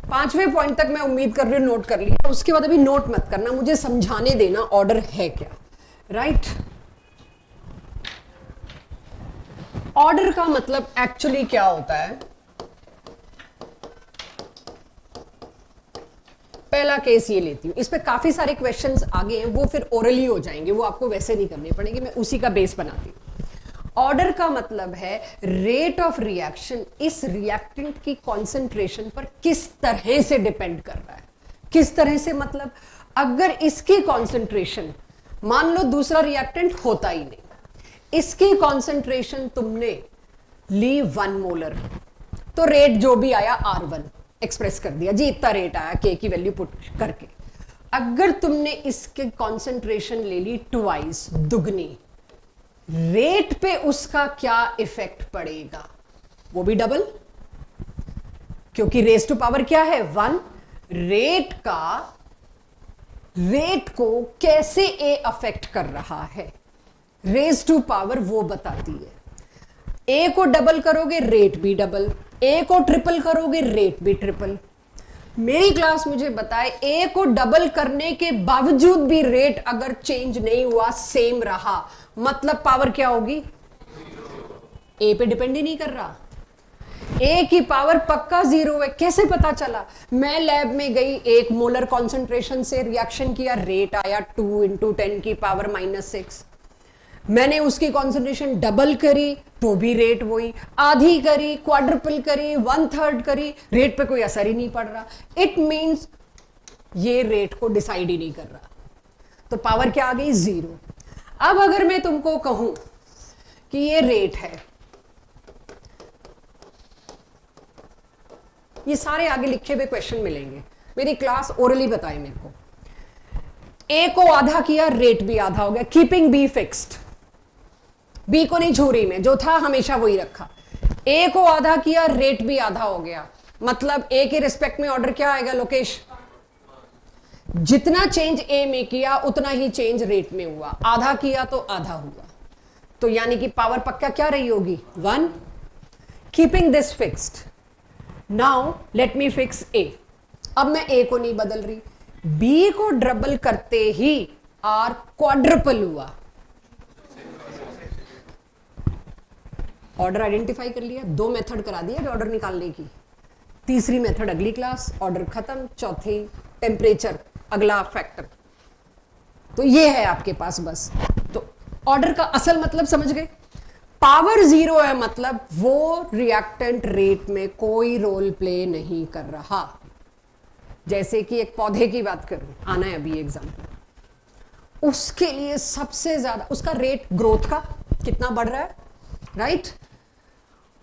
5वें पॉइंट तक मैं उम्मीद कर रही हूं नोट कर लिया, उसके बाद अभी नोट मत करना, मुझे समझाने देना ऑर्डर है क्या, राइट? ऑर्डर का मतलब एक्चुअली क्या होता है? पहला केस ये लेती हूं, इस पे काफी सारे क्वेश्चंस आगे हैं, वो फिर ओरली हो जाएंगे, वो आपको वैसे नहीं करने पड़ेंगे, मैं उसी का बेस बनाती हूं। ऑर्डर का मतलब है रेट ऑफ रिएक्शन इस रिएक्टेंट की कॉन्सेंट्रेशन पर किस तरह से डिपेंड कर रहा है। किस तरह से मतलब, अगर इसकी कॉन्सेंट्रेशन, मान लो दूसरा रिएक्टेंट होता ही नहीं, इसकी कॉन्सेंट्रेशन तुमने ली 1 मोलर, तो रेट जो भी आया R1 एक्सप्रेस कर दिया जी, इतना रेट आया के की वैल्यू पुट करके। अगर तुमने इसके कॉन्सेंट्रेशन ले ली ट्वाइस, दुगनी, रेट पे उसका क्या इफेक्ट पड़ेगा? वो भी डबल, क्योंकि रेज टू पावर क्या है? 1। रेट को कैसे ए अफेक्ट कर रहा है, रेज टू पावर वो बताती है। ए को डबल करोगे रेट भी डबल, ए को ट्रिपल करोगे रेट भी ट्रिपल। मेरी क्लास मुझे बताए ए को डबल करने के बावजूद भी रेट अगर चेंज नहीं हुआ, सेम रहा, मतलब पावर क्या होगी? ए पे डिपेंड ही नहीं कर रहा, ए की पावर पक्का 0 है। कैसे पता चला? मैं लैब में गई, 1 मोलर कॉन्सेंट्रेशन से रिएक्शन किया, रेट आया 2 × 10 की पावर -6। मैंने उसकी कॉन्सेंट्रेशन डबल करी तो भी रेट वही, आधी करी, क्वाड्रुपल करी, 1/3 करी, रेट पे कोई असर ही नहीं पड़ रहा। इट मींस ये रेट को डिसाइड ही नहीं कर रहा। तो पावर क्या आ गई 0। अब अगर मैं तुमको कहूं कि ये रेट है, ये सारे आगे लिखे हुए क्वेश्चन मिलेंगे, मेरी क्लास ओरली बताए मेरे को। ए को आधा किया, रेट भी आधा हो गया, कीपिंग बी फिक्स्ड, बी को नहीं छू रही मैं, जो था हमेशा वही रखा। ए को आधा किया, रेट भी आधा हो गया, मतलब ए के रिस्पेक्ट में ऑर्डर क्या आएगा लोकेश? जितना चेंज ए में किया उतना ही चेंज रेट में हुआ, आधा किया तो आधा हुआ, तो यानी कि पावर पक्का क्या रही होगी 1। Keeping this fixed, now let me fix a. अब मैं ए को नहीं बदल रही, बी को डबल करते ही आर क्वाड्रपल हुआ, ऑर्डर आइडेंटिफाई कर लिया, 2 मेथड करा दिया ऑर्डर निकालने की, तीसरी मेथड अगली क्लास, ऑर्डर खत्म, चौथी टेम्परेचर, अगला फैक्टर। तो ये है आपके पास बस। तो ऑर्डर का असल मतलब समझ गए, पावर 0 है मतलब वो रिएक्टेंट रेट में कोई रोल प्ले नहीं कर रहा। जैसे कि एक पौधे की बात करूं, आना है अभी एग्जाम्पल, उसके लिए सबसे ज्यादा उसका रेट ग्रोथ का कितना बढ़ रहा है, राइट?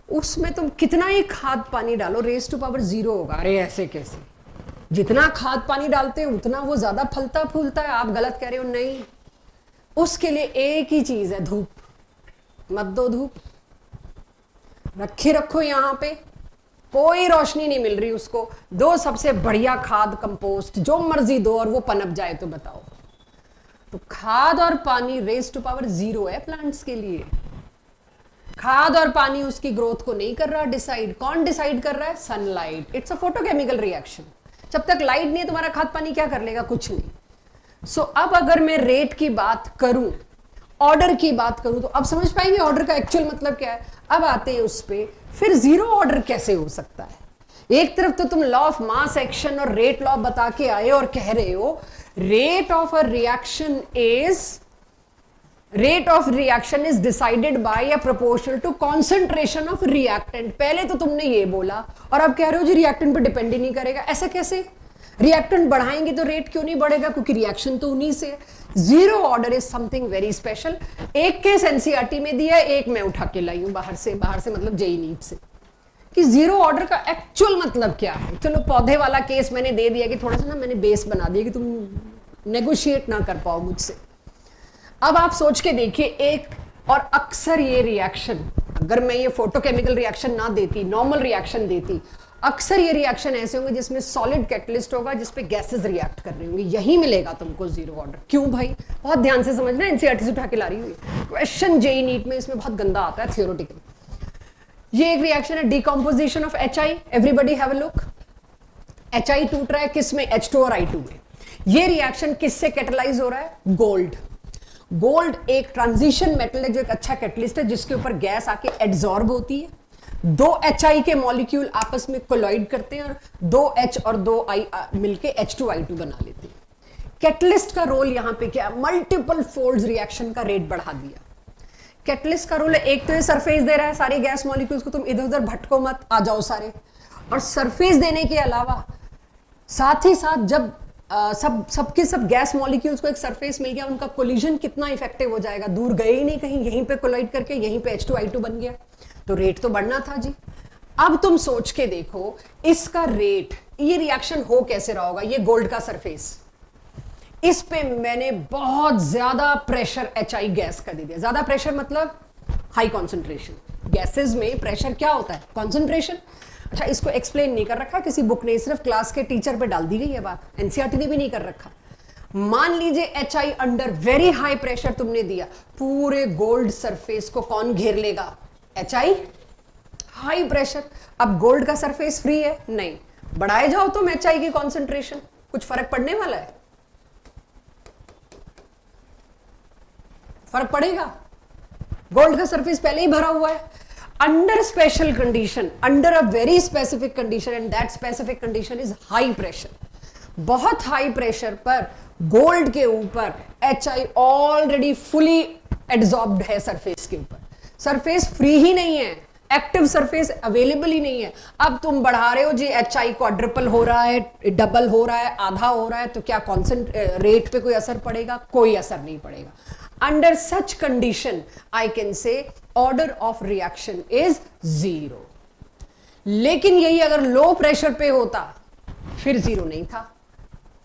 उसमें तुम कितना ही खाद पानी डालो, रेज टू पावर 0 होगा। अरे ऐसे कैसे? जितना खाद पानी डालते हैं उतना वो ज्यादा फलता फूलता है। आप गलत कह रहे हो, नहीं। उसके लिए एक ही चीज है, धूप। मत दो धूप, रखे रखो यहां पे, कोई रोशनी नहीं मिल रही उसको, दो सबसे बढ़िया खाद, कंपोस्ट, जो मर्जी दो और वो पनप जाए तो बताओ। तो खाद और पानी रेज टू पावर 0 है प्लांट्स के लिए। खाद और पानी उसकी ग्रोथ को नहीं कर रहा डिसाइड। कौन डिसाइड कर रहा है? Sunlight. It's a photochemical reaction. जब तक लाइट नहीं है तुम्हारा खाद पानी क्या कर लेगा? कुछ नहीं। सो अब अगर मैं रेट की बात करूं, ऑर्डर की बात करूं, तो अब समझ पाएंगे ऑर्डर का एक्चुअल मतलब क्या है। अब आते हैं उस पे, फिर 0 ऑर्डर कैसे हो सकता है? एक तरफ तो तुम लॉ ऑफ मास एक्शन और रेट लॉ बता के आए और कह रहे हो rate of a reaction is decided by या proportional to concentration of reactant. पहले तो तुमने ये बोला और अब कह रहे हो जी रिएक्टेंट पे डिपेंड ही नहीं करेगा। ऐसा कैसे? रिएक्टेंट बढ़ाएंगे तो रेट क्यों नहीं बढ़ेगा? क्योंकि रिएक्शन तो उन्हीं से। 0 order is something very special. एक केस एनसीईआरटी में दिया, एक मैं उठा के लाई हूं बाहर से मतलब जेई नीट से, कि 0 ऑर्डर का एक्चुअल मतलब क्या है। चलो पौधे वाला केस मैंने दे दिया कि थोड़ा सा ना मैंने बेस बना दिया कि तुम नेगोशिएट ना कर पाओ मुझसे। अब आप सोच के देखिए, एक और अक्सर ये रिएक्शन, अगर मैं ये फोटोकेमिकल रिएक्शन ना देती, नॉर्मल रिएक्शन देती, अक्सर ये रिएक्शन ऐसे होंगे जिसमें सॉलिड कैटलिस्ट होगा, जिसपे गैसेस रिएक्ट कर रही होंगी। यही मिलेगा तुमको 0 ऑर्डर। क्यों भाई? बहुत ध्यान से समझना, एनसीईआरटी से उठा के ला रही हुई। क्वेश्चन जेईई नीट में इसमें बहुत गंदा आता है थियोरेटिकल। ये एक रिएक्शन है, decomposition of HI। Everybody have a look. HI टूट रहा है किस में? H2 और I2 में। ये रिएक्शन किससे कैटलाइज हो रहा है? गोल्ड। गोल्ड एक ट्रांजिशन मेटल है जो एक अच्छा कैटलिस्ट है, जिसके ऊपर गैस आके एड्सॉर्ब होती है। 2 HI के मॉलिक्यूल आपस में कोलॉइड करते हैं और 2 H और 2 I मिलके H2I2 बना लेते हैं। कैटलिस्ट का रोल यहां पे क्या? मल्टीपल फोल्ड्स रिएक्शन का रेट बढ़ा दिया। कैटलिस्ट का रोल है, एक तो ये सरफेस दे रहा है सारे गैस मॉलिक्यूल्स को, तुम इधर उधर भटको मत, आ जाओ सारे। और सरफेस देने के अलावा साथ ही साथ जब सबके सब गैस मॉलिक्यूल्स को एक सरफेस मिल गया, उनका कोलिजन कितना इफेक्टिव हो जाएगा, दूर गए ही नहीं कहीं, यहीं पे कोलाइड करके यहीं पे H2I2 बन गया। तो रेट तो बढ़ना था जी। अब तुम सोच के देखो इसका रेट, ये रिएक्शन हो कैसे रहा होगा? ये गोल्ड का सरफेस, इस पे मैंने बहुत ज्यादा प्रेशर HI गैस का दे दिया। ज्यादा प्रेशर मतलब हाई कॉन्सेंट्रेशन। गैसेस में प्रेशर क्या होता है? कॉन्सेंट्रेशन। अच्छा, इसको एक्सप्लेन नहीं कर रखा किसी बुक ने, सिर्फ क्लास के टीचर पे डाल दी गई है बात, एनसीईआरटी ने भी नहीं कर रखा। मान लीजिए HI under very high pressure तुमने दिया, पूरे गोल्ड सरफेस को कौन घेर लेगा? HI, high pressure. अब गोल्ड का सरफेस फ्री है? नहीं। बढ़ाए जाओ तुम HI की कॉन्सेंट्रेशन, कुछ फर्क पड़ने वाला है? फर्क पड़ेगा? गोल्ड का सरफेस पहले ही भरा हुआ है। Under special condition, under a very specific condition, and that specific condition is high pressure. बहुत हाई प्रेशर पर गोल्ड के ऊपर HI ऑलरेडी फुली एड्सॉर्ब्ड है सरफेस के ऊपर। सरफेस फ्री ही नहीं है, एक्टिव सरफेस अवेलेबल ही नहीं है। अब तुम बढ़ा रहे हो जी, एच आई क्वाड्रिपल हो रहा है, डबल हो रहा है, आधा हो रहा है, तो क्या कॉन्सेंट रेट पे कोई असर पड़ेगा? कोई असर नहीं पड़ेगा। Under such condition I can say order of reaction is 0। लेकिन यही अगर लो प्रेशर पे होता फिर 0 नहीं था,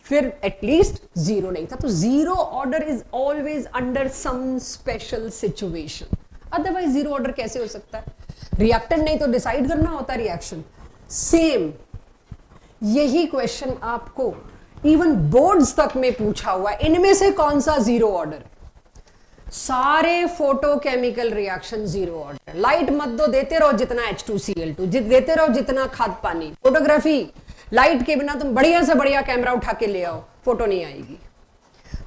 फिर एटलीस्ट 0 नहीं था। तो 0 order is always under some special situation, otherwise 0 order कैसे हो सकता है? रिएक्टेंट नहीं तो डिसाइड करना होता रिएक्शन। सेम यही क्वेश्चन आपको इवन बोर्ड्स तक में पूछा हुआ है, इनमें से कौन सा 0 ऑर्डर है? सारे फोटोकेमिकल रिएक्शन 0 ऑर्डर। लाइट मत दो, देते रहो जितना H2Cl2, देते रहो जितना खाद पानी। फोटोग्राफी, लाइट के बिना तुम बढ़िया से बढ़िया कैमरा उठा के ले आओ, फोटो नहीं आएगी।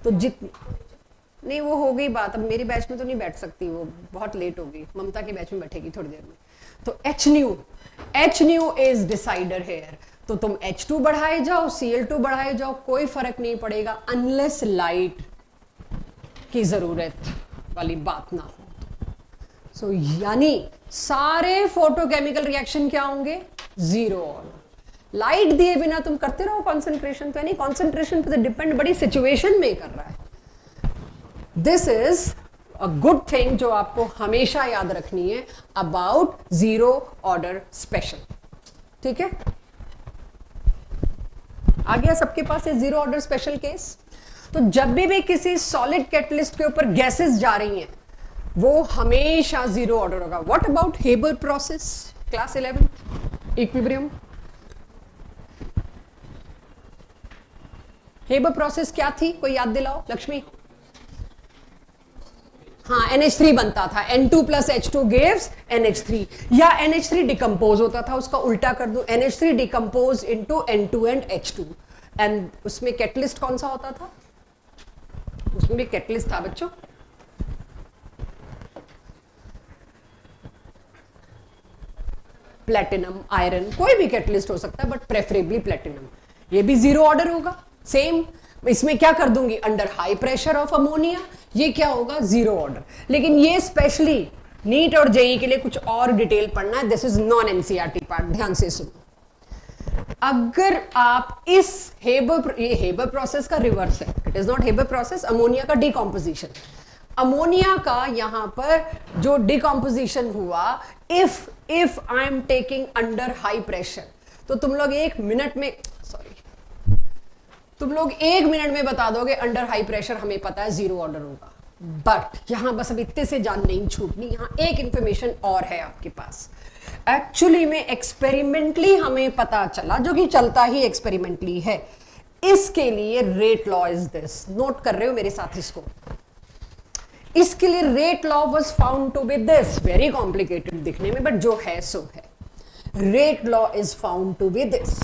तो नहीं, वो हो गई बात। अब मेरी बैच में तो नहीं बैठ सकती, वो बहुत लेट होगी, ममता के बैच में बैठेगी थोड़ी देर में। तो H new is decider here. तो तुम H2 बढ़ाए जाओ, Cl2 बढ़ाए जाओ, कोई फर्क नहीं पड़ेगा, अनलेस लाइट की जरूरत वाली बात ना हो। सो यानी सारे फोटोकेमिकल रिएक्शन क्या होंगे? 0 ऑर्डर। लाइट दिए बिना तुम करते रहो कॉन्सेंट्रेशन, तो यानी कॉन्सेंट्रेशन पे डिपेंड बड़ी सिचुएशन में कर रहा है। This is a good thing जो आपको हमेशा याद रखनी है अबाउट 0 ऑर्डर स्पेशल। ठीक है, आ गया सबके पास ये 0 ऑर्डर स्पेशल केस। तो जब भी किसी सॉलिड कैटलिस्ट के ऊपर गैसेस जा रही हैं वो हमेशा 0 ऑर्डर होगा। What about Haber process, class 11 equilibrium. Haber process क्या थी, कोई याद दिलाओ लक्ष्मी? हाँ, NH3 बनता था, N2 plus H2 gives NH3, या NH3 डिकम्पोज होता था, उसका उल्टा कर दो, NH3 decompose into N2 and H2। And उसमें कैटलिस्ट कौन सा होता था? उसमें भी कैटलिस्ट था बच्चों, प्लेटिनम, आयरन, कोई भी कैटलिस्ट हो सकता है बट प्रेफरेबली प्लेटिनम। ये भी 0 ऑर्डर होगा। सेम इसमें क्या कर दूंगी, under high pressure of ammonia, ये क्या होगा, 0 ऑर्डर। लेकिन ये स्पेशली नीट और जेई के लिए कुछ और डिटेल पढ़ना है, this is non NCERT part, ध्यान से सुनो। अगर आप इस ये हेबर प्रोसेस का रिवर्स है, it is not Haber process, ammonia का डिकॉम्पोजिशन। अमोनिया का यहां पर जो डिकॉम्पोजिशन हुआ, if I am taking under high pressure, तो तुम लोग 1 मिनट में, तुम लोग 1 मिनट में बता दोगे अंडर हाई प्रेशर हमें पता है 0 ऑर्डर होगा। बट यहां बस अब इतने से जान नहीं छूटनी, यहां एक इंफॉर्मेशन और है आपके पास। एक्चुअली में एक्सपेरिमेंटली हमें पता चला, जो कि चलता ही एक्सपेरिमेंटली है, इसके लिए rate law is this. Note कर रहे हो मेरे साथ इसको? इसके लिए rate law was found to be this, very complicated दिखने में बट जो है सो है। Rate law is found to be this,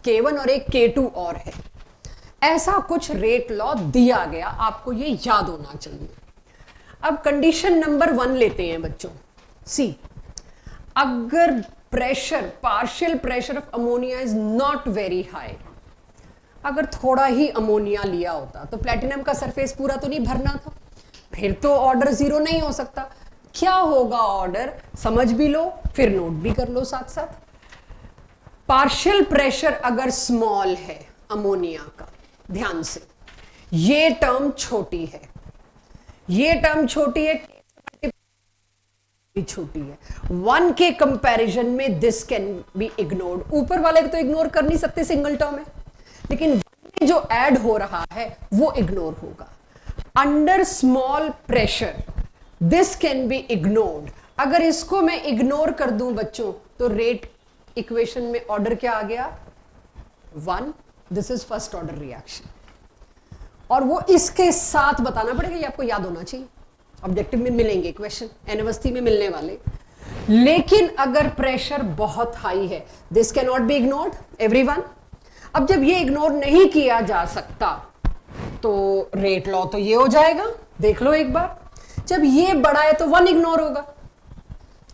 K1 और एक K2 और है, ऐसा कुछ रेट लॉ दिया गया, आपको ये याद होना चाहिए। अब कंडीशन नंबर 1 लेते हैं बच्चों। सी, अगर pressure, partial pressure of ammonia is not very high, अगर थोड़ा ही अमोनिया लिया होता तो प्लेटिनम का सरफेस पूरा तो नहीं भरना था, फिर तो ऑर्डर 0 नहीं हो सकता। क्या होगा ऑर्डर, समझ भी लो फिर नोट भी कर लो साथ साथ। पार्शियल प्रेशर अगर स्मॉल है अमोनिया का, ध्यान से, ये टर्म छोटी है, ये टर्म छोटी है, भी छोटी है, 1 के कंपैरिजन में दिस कैन बी इग्नोर्ड। ऊपर वाले को तो इग्नोर कर नहीं सकते, सिंगल टर्म है, लेकिन 1 में जो ऐड हो रहा है वो इग्नोर होगा। Under small pressure this can be ignored. अगर इसको मैं इग्नोर कर दूं बच्चों, तो रेट इक्वेशन में ऑर्डर क्या आ गया, 1। This is first order reaction, और वो इसके साथ बताना पड़ेगा, ये आपको याद होना चाहिए, ऑब्जेक्टिव में मिलेंगे क्वेश्चन, एनएमएसटी में मिलने वाले। लेकिन अगर प्रेशर बहुत हाई है, this can not be ignored everyone. अब जब ये इग्नोर नहीं किया जा सकता तो रेट लॉ तो ये हो जाएगा, देख लो एक बार, जब ये बड़ा है तो 1 इग्नोर होगा।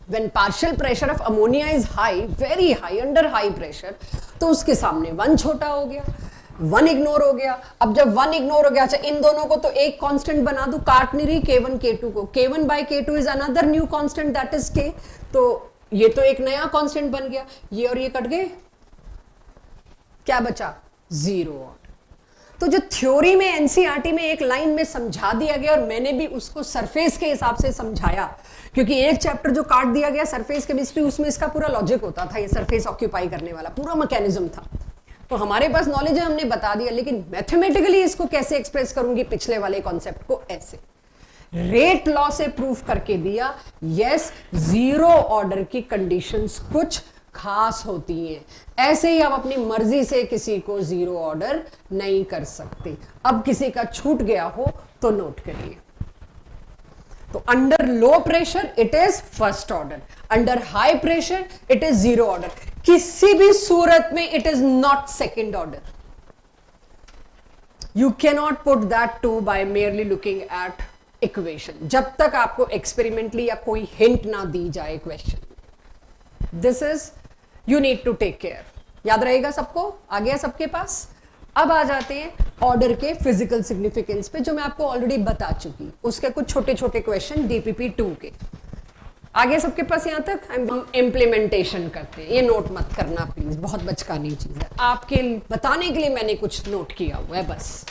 When partial pressure of ammonia is high, very high, under high pressure, तो उसके सामने 1 छोटा हो गया, 1 इग्नोर हो गया। अब जब 1 इग्नोर हो गया, अच्छा इन दोनों को तो एक कांस्टेंट बना दूं, काट नहीं रही K1 K2 को, K1 by K2 is another new constant that is K, तो ये तो एक नया कांस्टेंट बन गया, ये और ये कट गए, क्या बचा? Zero order. तो जो थ्योरी में एनसीईआरटी में एक लाइन में समझा दिया गया और मैंने भी उसको सरफेस के हिसाब से समझाया, क्योंकि एक चैप्टर जो काट दिया गया सरफेस केमिस्ट्री, उसमें इसका पूरा लॉजिक होता था, ये सरफेस ऑक्यूपाई करने वाला पूरा मैकेनिज्म था। तो हमारे पास नॉलेज है, हमने बता दिया, लेकिन मैथमेटिकली इसको कैसे एक्सप्रेस करूंगी पिछले वाले कॉन्सेप्ट को? ऐसे रेट लॉ से प्रूफ करके दिया, यस जीरो ऑर्डर की कंडीशंस कुछ खास होती हैं, ऐसे ही आप अपनी मर्जी से किसी को जीरो ऑर्डर नहीं कर सकते। अब किसी का छूट गया हो तो नोट करिए। तो under low pressure it is first order, under high pressure it is zero order, किसी भी सूरत में it is not second order. You cannot put that to by merely looking at equation, जब तक आपको एक्सपेरिमेंटली या कोई हिंट ना दी जाए question. This is you need to take care. याद रहेगा सबको? आ गया सबके पास? अब आ जाते हैं ऑर्डर के फिजिकल सिग्निफिकेंस पे, जो मैं आपको ऑलरेडी बता चुकी। उसके कुछ छोटे छोटे क्वेश्चन डीपीपी 2 के आ गया सबके पास यहां तक। हम इम्प्लीमेंटेशन करते हैं, ये नोट मत करना प्लीज, बहुत बचकानी चीज है, आपके बताने के लिए मैंने कुछ नोट किया हुआ है बस।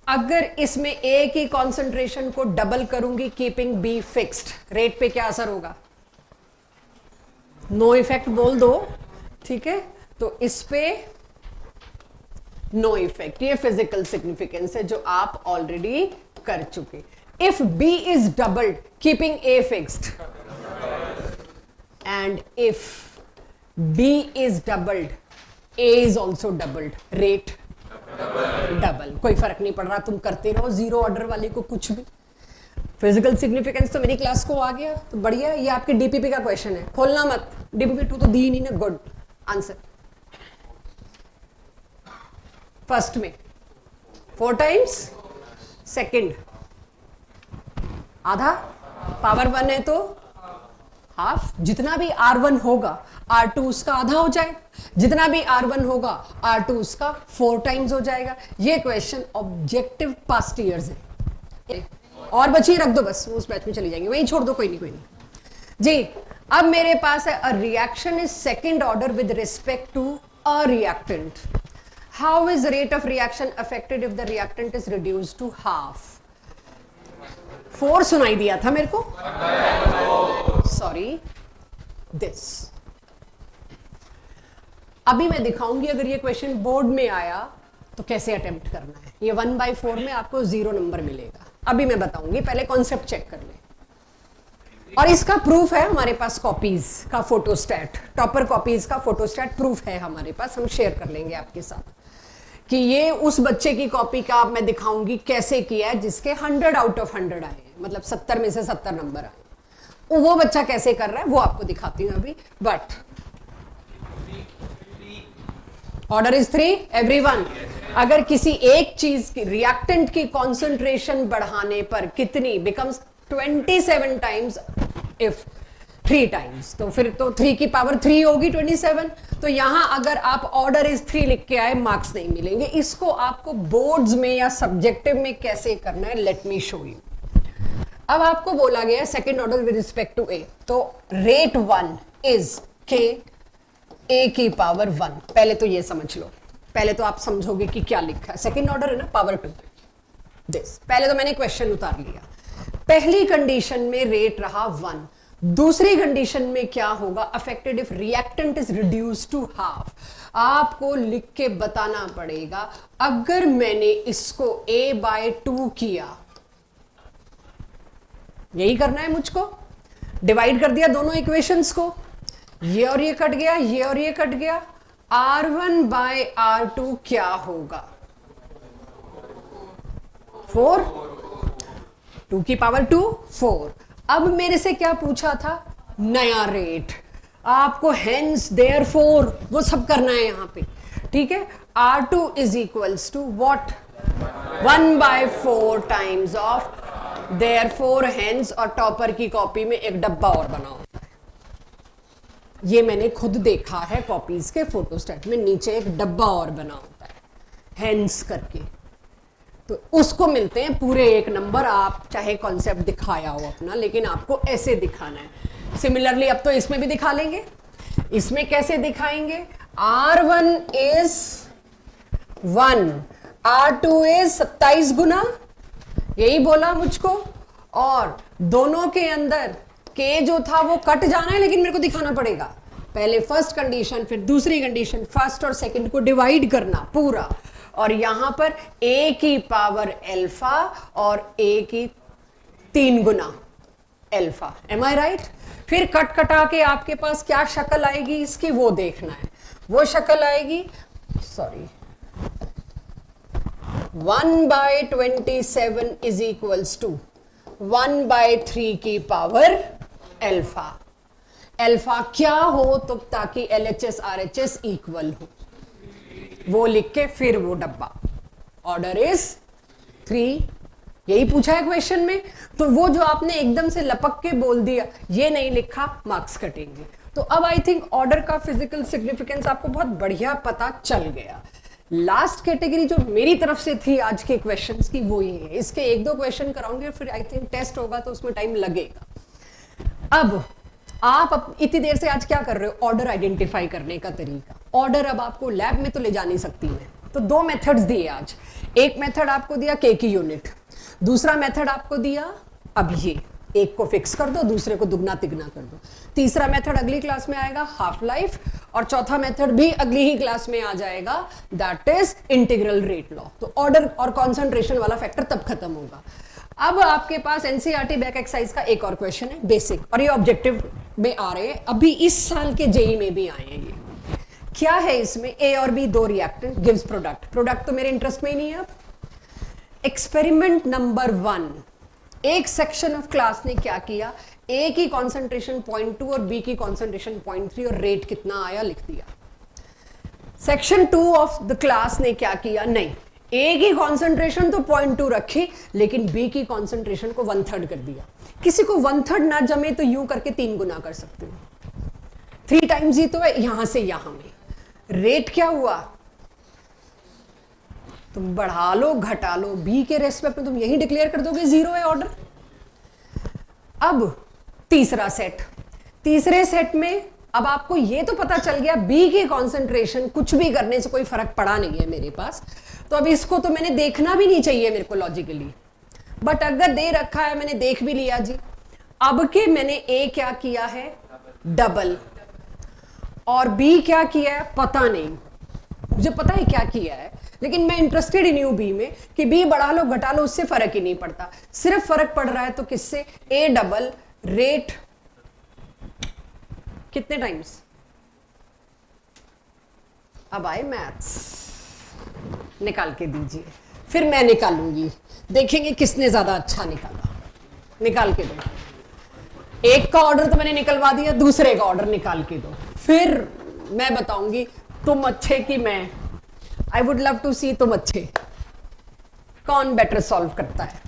अगर इसमें ए की कॉन्सेंट्रेशन को डबल करूंगी कीपिंग बी फिक्स्ड, रेट पे क्या असर होगा? नो इफेक्ट बोल दो, ठीक है? तो इस पे नो इफेक्ट, ये फिजिकल सिग्निफिकेंस है जो आप ऑलरेडी कर चुके। If B is doubled keeping A fixed and if B is doubled A is also doubled, rate double. कोई फर्क नहीं पड़ रहा, तुम करते रहो जीरो ऑर्डर वाले को कुछ भी। फिजिकल सिग्निफिकेंस तो मेरी क्लास को आ गया, तो बढ़िया। ये आपके डीपीपी का क्वेश्चन है, खोलना मत। डीपीपी 2 तो दी नहीं ना, गुड आंसर। फर्स्ट में 4 टाइम्स सेकंड, आधा, पावर 1 है तो हाफ। जितना भी R1 होगा R2 उसका आधा हो जाएगा, जितना भी R1 होगा R2 उसका 4 टाइम्स हो जाएगा। ये क्वेश्चन ऑब्जेक्टिव पास्ट ईयर्स है। और बची रख दो बस, उस बैच में चली जाएंगे, वहीं छोड़ दो, कोई नहीं कोई नहीं जी। अब मेरे पास है a reaction is second order with respect to a reactant. How is rate of reaction affected if the reactant is reduced to half? 4 सुनाई दिया था मेरे को, सॉरी दिस। अभी मैं दिखाऊंगी अगर ये क्वेश्चन बोर्ड में आया तो कैसे अटेम्प्ट करना है। ये 1/4 में आपको 0 नंबर मिलेगा, अभी मैं बताऊंगी, पहले कॉन्सेप्ट चेक कर ले। और इसका प्रूफ है हमारे पास, कॉपीज का फोटोस्टैट, टॉपर कॉपीज का फोटोस्टैट प्रूफ है हमारे पास, हम शेयर कर लेंगे आपके साथ कि ये उस बच्चे की कॉपी का मैं दिखाऊंगी कैसे किया है जिसके 100 आउट ऑफ 100 आए, मतलब 70 में से 70 नंबर आए। वो बच्चा कैसे कर रहा है वो आपको दिखाती हूं अभी। But order is 3 everyone. अगर किसी एक चीज की रिएक्टेंट की कॉन्सेंट्रेशन बढ़ाने पर कितनी बिकम्स 27 टाइम्स, इफ 3 टाइम्स, तो फिर तो 3 की पावर 3 होगी 27। तो यहां अगर आप ऑर्डर इज 3 लिख के आए मार्क्स नहीं मिलेंगे। इसको आपको बोर्ड्स में या सब्जेक्टिव में कैसे करना है, लेट मी शो यू। अब आपको बोला गया second order with respect to A, तो रेट 1 इज के ए की पावर 1। पहले तो ये समझ लो, पहले तो आप समझोगे कि क्या लिखा है। सेकेंड ऑर्डर है ना, पावर 2 दिस। पहले तो मैंने क्वेश्चन उतार लिया। पहली कंडीशन में रेट रहा 1, दूसरी कंडीशन में क्या होगा, affected if reactant is reduce to half. आपको लिख के बताना पड़ेगा, अगर मैंने इसको A/2 किया, यही करना है मुझको, डिवाइड कर दिया दोनों इक्वेशंस को, ये और ये कट गया, ये और ये कट गया, R1/R2 क्या होगा? 4, 2 की पावर 2 4। अब मेरे से क्या पूछा था? नया रेट। आपको हेंस देयरफॉर वो सब करना है यहां पे, ठीक है? R2 is equals to what? 1/4 times of therefore hence, और टॉपर की कॉपी में एक डब्बा और बना होता है। ये मैंने खुद देखा है कॉपीज के फोटोस्टैट में, नीचे एक डब्बा और बना होता है हेंस करके, तो उसको मिलते हैं पूरे 1 नंबर। आप चाहे कॉन्सेप्ट दिखाया हो अपना, लेकिन आपको ऐसे दिखाना है सिमिलरली अब तो इसमें भी दिखा लेंगे। इसमें कैसे दिखाएंगे? R1 इज 1, R2 इज 27 गुना, यही बोला मुझको, और दोनों के अंदर K जो था वो कट जाना है, लेकिन मेरे को दिखाना पड़ेगा। पहले फर्स्ट कंडीशन, फिर दूसरी कंडीशन, फर्स्ट और सेकंड को डिवाइड करना पूरा, और यहां पर A की पावर अल्फा और A की 3 गुना अल्फा। M I right? फिर कट कटा के आपके पास क्या शक्ल आएगी इसकी वो देखना है। वो शक्ल आएगी, सॉरी, 1/27 इज इक्वल्स टू 1/3 की पावर अल्फा। अल्फा क्या हो तो ताकि LHS RHS इक्वल हो, वो लिख के फिर वो डब्बा, ऑर्डर इज 3। यही पूछा है क्वेश्चन में, तो वो जो आपने एकदम से लपक के बोल दिया, ये नहीं लिखा, मार्क्स कटेंगे। तो अब आई थिंक ऑर्डर का फिजिकल सिग्निफिकेंस आपको बहुत बढ़िया पता चल गया। लास्ट कैटेगरी जो मेरी तरफ से थी आज के क्वेश्चंस की वो ये है। इसके 1-2 क्वेश्चन कराऊंगे, फिर आई थिंक टेस्ट होगा तो उसमें टाइम लगेगा। अब आप इतनी देर से आज क्या कर रहे हो? ऑर्डर आइडेंटिफाई करने का तरीका। ऑर्डर अब आपको लैब में तो ले जा नहीं सकती मैं, तो 2 मेथड्स दिए आज। एक मेथड आपको दिया K की यूनिट, दूसरा मेथड आपको दिया अब ये, एक को फिक्स कर दो, दूसरे को दुगना तिगना कर दो। तीसरा मेथड अगली क्लास में आएगा, हाफ लाइफ, और चौथा मेथड भी अगली ही क्लास में आ जाएगा, that is integral rate law. तो ऑर्डर और कॉन्सेंट्रेशन वाला फैक्टर तब खत्म होगा। अब आपके पास एनसीईआरटी बैक एक्सरसाइज का एक और क्वेश्चन है, बेसिक, और ये ऑब्जेक्टिव में आ रहे हैं, अभी इस साल के जेई में भी आए हैं। ये क्या है? इसमें A और B 2 reactant gives product. Product तो मेरे इंटरेस्ट में ही नहीं है। अब एक्सपेरिमेंट नंबर 1, एक सेक्शन ऑफ क्लास ने क्या किया, A की कॉन्सेंट्रेशन 0.2 और B की कॉन्सेंट्रेशन 0.3 और रेट कितना आया लिख दिया। सेक्शन 2 ऑफ द क्लास ने क्या किया, नहीं, A की कॉन्सेंट्रेशन तो 0.2 रखी, लेकिन B की कॉन्सेंट्रेशन को 1/3 कर दिया। किसी को 1/3 ना जमे तो यूं करके 3 गुना कर सकते हो, 3 टाइम्स ही तो है, यहां से यहां में। रेट क्या हुआ? तुम बढ़ा लो घटा लो, B के रेस्पेक्ट में तुम यही डिक्लेयर कर दोगे 0 है ऑर्डर। अब तीसरा सेट, तीसरे सेट में अब आपको ये तो पता चल गया B की कॉन्सेंट्रेशन, कुछ भी करने से कोई फर्क पड़ा नहीं है मेरे पास, तो अब इसको तो मैंने देखना भी नहीं चाहिए मेरे को लॉजिकली, बट अगर दे रखा है मैंने देख भी लिया जी। अब के मैंने A क्या किया है, डबल, और B क्या किया है पता नहीं, मुझे पता है क्या किया है, लेकिन मैं इंटरेस्टेड इन यू B में कि B बढ़ा लो घटा लो उससे फर्क ही नहीं पड़ता। सिर्फ फर्क पड़ रहा है तो किससे, A डबल रेट कितने टाइम्स। अब आए मैथ्स, निकाल के दीजिए, फिर मैं निकालूंगी, देखेंगे किसने ज्यादा अच्छा निकाला। निकाल के दो, एक का ऑर्डर तो मैंने निकलवा दिया, दूसरे का ऑर्डर निकाल के दो, फिर मैं बताऊंगी तुम अच्छे कि मैं। आई वुड लव टू सी तुम अच्छे, कौन बेटर सॉल्व करता है।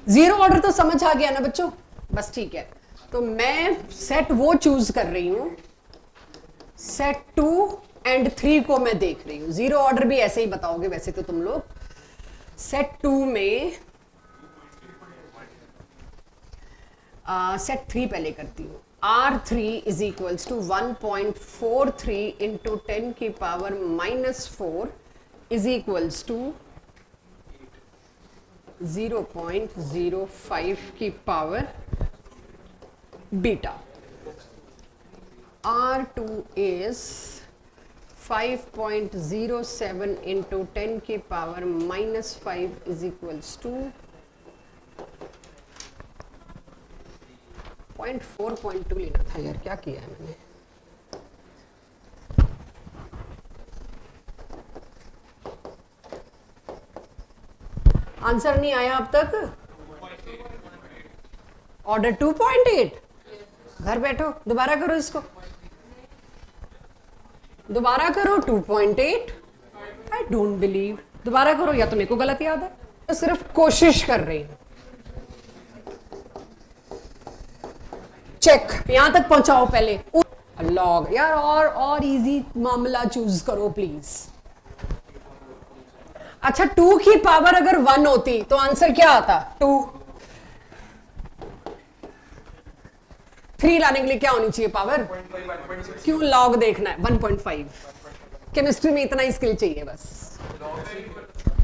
0 ऑर्डर तो समझ आ गया ना बच्चों, बस ठीक है। तो मैं सेट वो चूज कर रही हूं, सेट 2 एंड 3 को मैं देख रही हूं। 0 ऑर्डर भी ऐसे ही बताओगे वैसे तो तुम लोग। सेट 2 में सेट 3 पहले करती हूं। R3 is equals to 1.43 into 10 की पावर -4 इज इक्वल्स टू 0.05 की power beta. R2 is 5.07 into 10 की पावर -5 is equals to 0.4.2 लेना था यार, क्या किया है मैंने। आंसर नहीं आया अब तक। ऑर्डर 2.8, घर बैठो दोबारा करो इसको, दोबारा करो 2.8। आई डोंट बिलीव, दोबारा करो, या तो मेरे को गलत याद है, तो सिर्फ कोशिश कर रही हूं। चेक, यहां तक पहुंचाओ पहले। लॉग यार, और इजी मामला चूज करो प्लीज। अच्छा, 2 की पावर अगर 1 होती तो आंसर क्या आता, 2। 3 लाने के लिए क्या होनी चाहिए पावर? क्यों? लॉग देखना है 1.5। केमिस्ट्री में इतना ही स्किल चाहिए बस।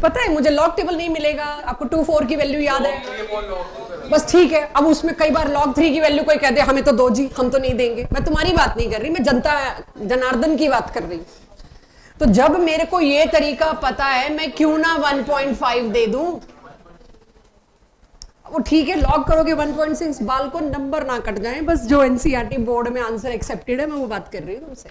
पता है मुझे लॉग टेबल नहीं मिलेगा, आपको 2 4 की वैल्यू याद है बस, ठीक है। अब उसमें कई बार log 3 की वैल्यू कोई कह दे हमें तो दो जी, हम तो नहीं देंगे। मैं तुम्हारी बात नहीं कर रही, मैं जनता जनार्दन की बात कर रही हूं। तो जब मेरे को ये तरीका पता है, मैं क्यों ना 1.5 दे दूं? वो ठीक है, लॉग करोगे 1.6, बाल को नंबर ना कट जाए बस। जो एनसीईआरटी बोर्ड में आंसर एक्सेप्टेड है, मैं वो बात कर रही हूँ तुमसे।